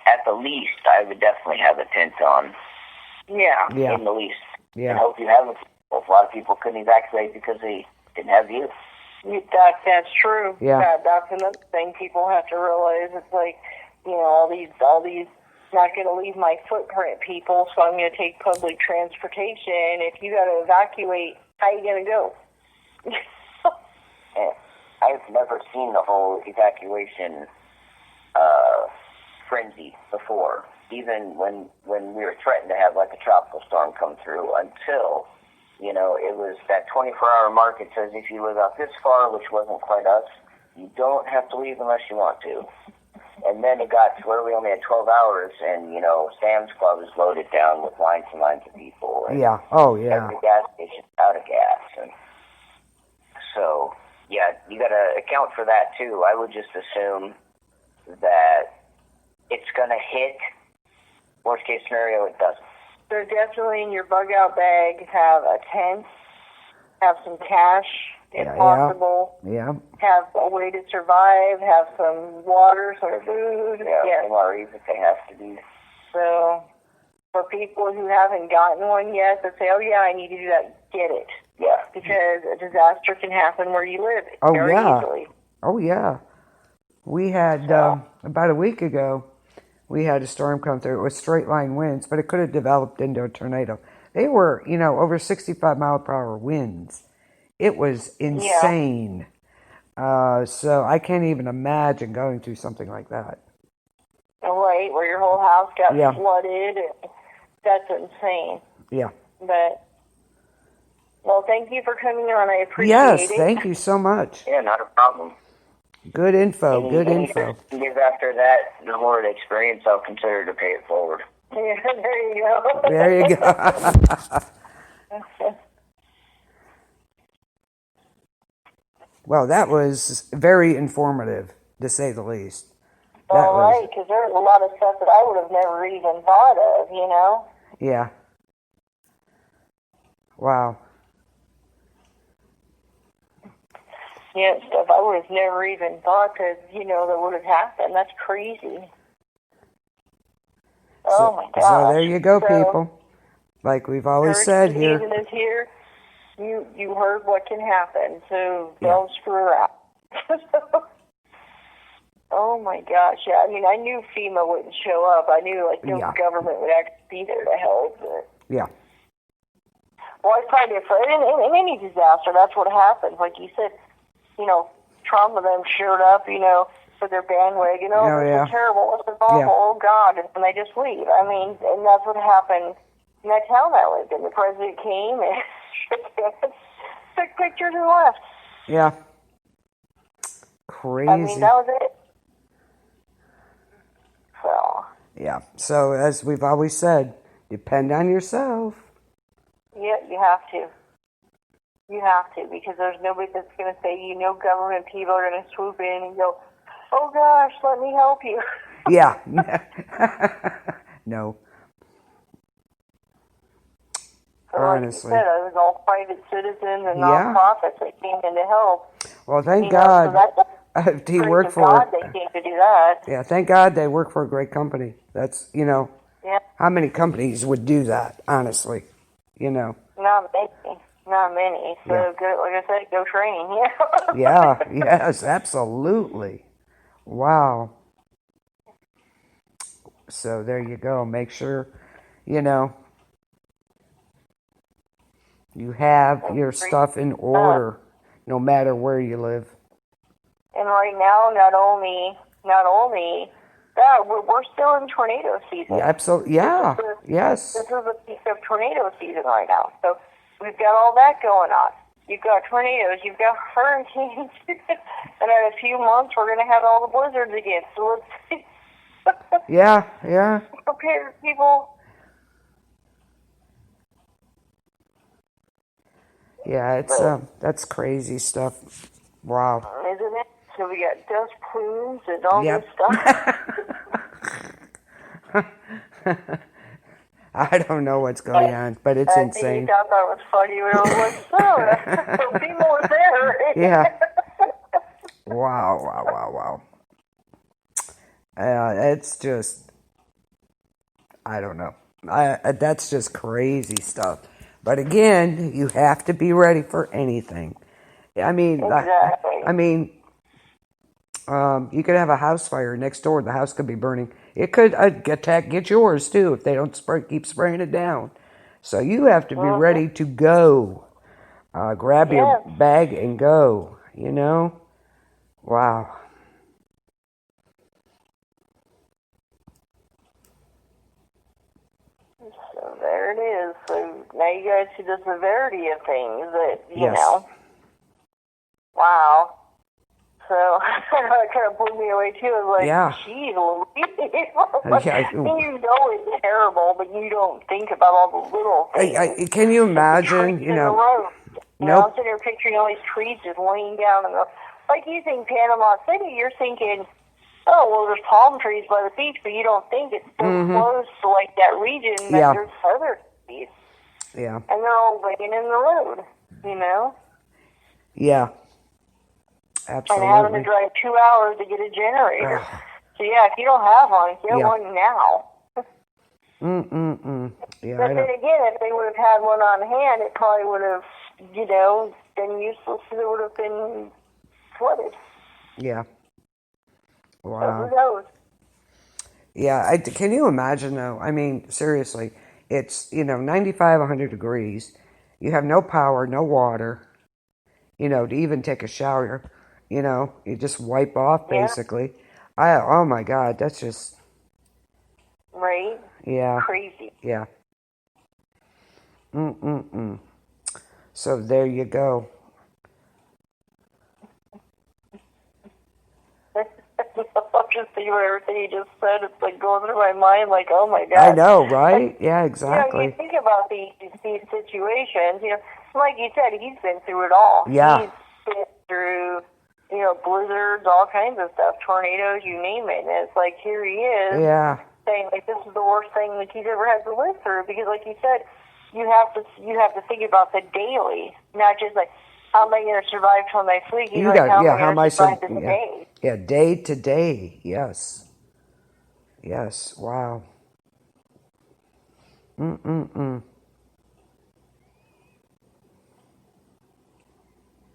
at the least, I would definitely have a tent on. Yeah. In the least. Yeah. And hope you have it. A lot of people couldn't evacuate because they didn't have you. That's true. Yeah. That's another thing people have to realize. It's like, all these not going to leave my footprint people, so I'm going to take public transportation. If you got to evacuate, how are you going to go? I've never seen the whole evacuation frenzy before. even when we were threatened to have like a tropical storm come through, until, you know, it was that 24-hour mark. It says if you live out this far, which wasn't quite us, you don't have to leave unless you want to. And then it got to where we only had 12 hours, and, you know, Sam's Club was loaded down with lines and lines of people. And yeah. Oh, yeah. every gas station's out of gas. And so, yeah, you got to account for that, too. I would just assume that it's going to hit. Worst case scenario, it doesn't. So definitely in your bug out bag, have a tent, have some cash, if possible. Yeah. Have a way to survive, have some water, some food. Yeah, MREs if they have to be. So for people who haven't gotten one yet, that say, oh yeah, I need to do that, get it. Yeah. Because a disaster can happen where you live very easily. Oh, yeah. We had, about a week ago, we had a storm come through. It was straight line winds, but it could have developed into a tornado. They were, you know, over 65 mile per hour winds. It was insane. Yeah. So I can't even imagine going through something like that. Right, where your whole house got flooded. That's insane. Yeah. But, well, thank you for coming on. I appreciate it. Yes, thank you so much. Yeah, not a problem. Good info, good info. Years after that, the more the experience, I'll consider to pay it forward. Yeah, there you go. There you go. Well, that was very informative, to say the least. All right, because there's a lot of stuff that I would have never even thought of, you know? Yeah. Wow. Yeah, stuff I would have never even thought that, you know, that would have happened. That's crazy. Oh, my gosh. So there you go, people. Like we've always said here. Season is here. You heard what can happen, so don't screw around. Oh, my gosh. Yeah, I mean, I knew FEMA wouldn't show up. I knew, like, no government would actually be there to help. But... Yeah. Well, I find it in any disaster, that's what happens. Like you said, you know, Trump and them showed up, you know, for their bandwagon. Oh, this is terrible. This is awful. Oh, God. And they just leave. I mean, and that's what happened in that town I lived in. The president came and took pictures and left. Yeah. Crazy. I mean, that was it. So. Yeah. So, as we've always said, depend on yourself. Yeah, you have to. You have to, because there's nobody that's going to say, you know, government people are going to swoop in and go, oh, gosh, let me help you. Yeah. No. So honestly. Like you said, it was all private citizens and nonprofits that came in to help. Well, thank God. He worked for God they came to do that. Yeah, thank God they work for a great company. That's, you know, how many companies would do that, honestly, you know? Not many. Not many. So, good, like I said, go train. Yes, absolutely. Wow. So there you go. Make sure, you know, you have your stuff in order, no matter where you live. And right now, not only that, we're still in tornado season. Yeah, absolutely. Yeah. Yes. This is the peak of tornado season right now. So we've got all that going on. You've got tornadoes, you've got hurricanes, and in a few months we're going to have all the blizzards again. So let's yeah. prepare people. Yeah, it's that's crazy stuff. Wow. Isn't it? So we got dust plumes and all this stuff. I don't know what's going on, but it's insane. You thought that was funny when I was like, so people were there. Yeah. Wow. It's just, I don't know. That's just crazy stuff. But again, you have to be ready for anything. I mean, exactly. You could have a house fire next door. The house could be burning. It could get yours too if they don't keep spraying it down. So you have to be ready to go. Grab your bag and go. You know? Wow. there it is. So now you guys see the severity of things that, you Yes. know. Wow. So it kind of blew me away, too. I was like, Yeah. geez, Louise. Yeah. You know it's terrible, but you don't think about all the little things. Can you imagine, Trees you in know? the road. You know, Nope. I'm sitting there picturing all these trees just laying down. Like you think Panama City, you're thinking, oh, well, there's palm trees by the beach, but you don't think it's so close to, like, that region that there's other trees. Yeah. And they're all laying in the road, you know? Yeah. Absolutely. And having to drive 2 hours to get a generator. So, yeah, if you don't have one, get one now. Yeah, but then again, if they would have had one on hand, it probably would have, you know, been useless because it would have been flooded. Yeah. Wow. So who knows? Yeah, can you imagine, though? I mean, seriously, it's, 95, 100 degrees. You have no power, no water, to even take a shower. You just wipe off, basically. Oh, my God, that's just... Right? Yeah. Crazy. Yeah. So there you go. I'm just thinking about everything you just said. It's like going through my mind, like, oh my God. I know, right? Yeah, exactly. You think about these situations. Like you said, he's been through it all. Yeah. He's been through, blizzards, all kinds of stuff, tornadoes, you name it. And it's like here he is. Yeah. Saying like this is the worst thing that he's ever had to live through, because like you said, you have to think about the daily, not just like how am I going to survive till next week. How am I survive this day? Yeah, day to day. Yes. Yes. Wow.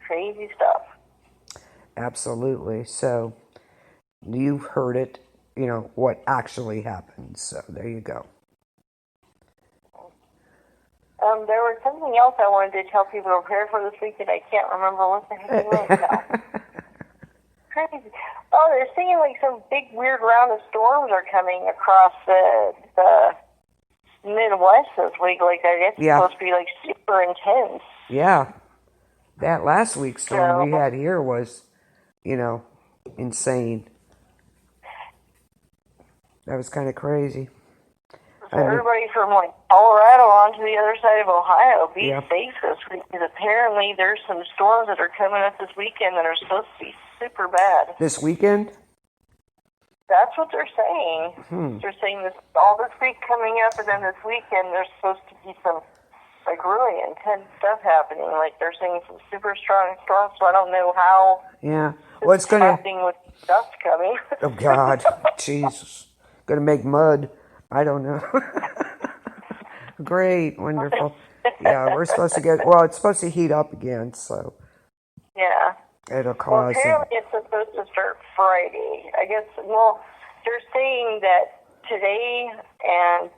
Crazy stuff. Absolutely. So you've heard it. What actually happened. So there you go. There was something else I wanted to tell people to prepare for this week that I can't remember what the heck it was now. Crazy. Oh, they're saying like some big weird round of storms are coming across the Midwest this week. Like I guess it's supposed to be like super intense. Yeah. That last week's storm we had here was, insane. That was kind of crazy. So everybody from like Colorado on to the other side of Ohio, be safe this week, because apparently there's some storms that are coming up this weekend that are supposed to be super bad. This weekend? That's what they're saying. They're saying all this week coming up, and then this weekend there's supposed to be some like really intense stuff happening. Like they're saying some super strong storms, so I don't know how. Yeah. What's going to happening with dust coming? Oh God, Jesus. Going to make mud. I don't know. Great, wonderful. Yeah, we're supposed to it's supposed to heat up again, so. Yeah. It'll cause... Well, apparently it's supposed to start Friday. I guess, they're saying that today and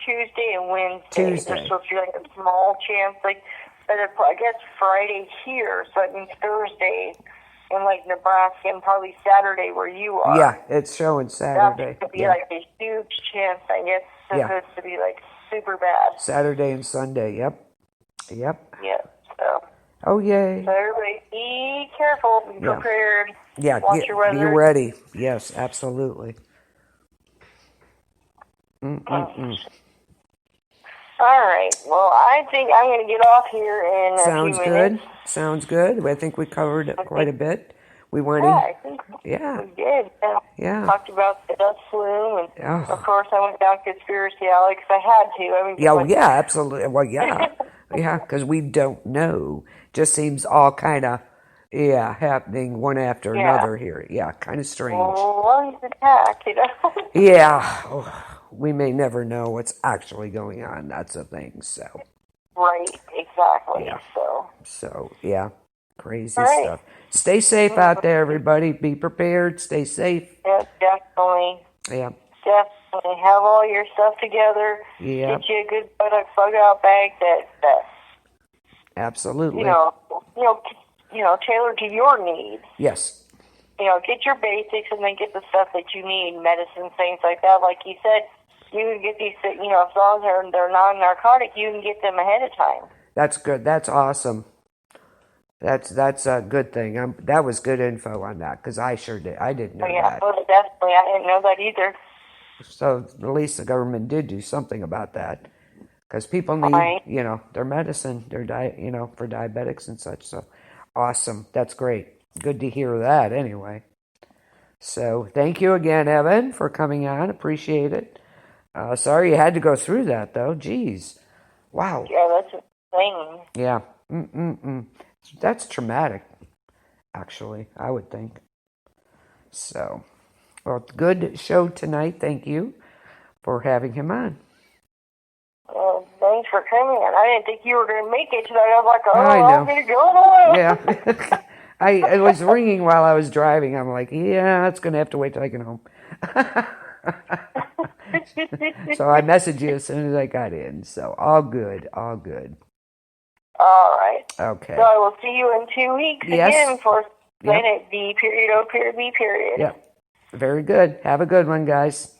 Tuesday and Wednesday, there's supposed to be like a small chance, but I guess Friday here, so that means Thursday in like Nebraska, and probably Saturday where you are. Yeah, it's showing Saturday. That's to be like a huge chance, I guess, supposed to be like super bad. Saturday and Sunday, yep. Yeah, so. Oh, yay. So everybody be careful, be prepared. Yeah, watch your weather. Be ready. Yes, absolutely. All right. Well, I think I'm going to get off here in a few minutes. Sounds good. I think we covered quite a bit. We went I think we did. Yeah. Talked about the dust plume, and of course I went down Conspiracy Alley because I had to. Absolutely. Well, yeah. Yeah, because we don't know. Just seems all kind of, happening one after another here. Yeah, kind of strange. Well, it's attack, Yeah. We may never know what's actually going on. That's the thing, so. Right, exactly. Yeah. So, crazy stuff. Stay safe out there, everybody. Be prepared. Stay safe. Yeah, definitely. Yeah. Definitely. Have all your stuff together. Yeah. Get you a good bug-out bag that absolutely. Tailored to your needs. Yes. Get your basics and then get the stuff that you need, medicine, things like that. Like you said, you can get these, as long as they're non-narcotic, you can get them ahead of time. That's good. That's awesome. That's a good thing. That was good info on that, because I sure did. I didn't know that. Oh, definitely. I didn't know that either. So at least the government did do something about that, because people need, their medicine, their diet, for diabetics and such. So awesome. That's great. Good to hear that anyway. So thank you again, Evan, for coming on. Appreciate it. Sorry you had to go through that, though. Jeez. Wow. Yeah, that's insane. Yeah. That's traumatic, actually, I would think. So, well, good show tonight. Thank you for having him on. Thanks for coming on. I didn't think you were going to make it tonight. I was like, I know. I'm going to go now. Yeah. It was ringing while I was driving. I'm like, yeah, it's going to have to wait till I get home. So I messaged you as soon as I got in. So all good. All right. Okay. So I will see you in 2 weeks again for Planet D period O period B period. Yep. Very good. Have a good one, guys.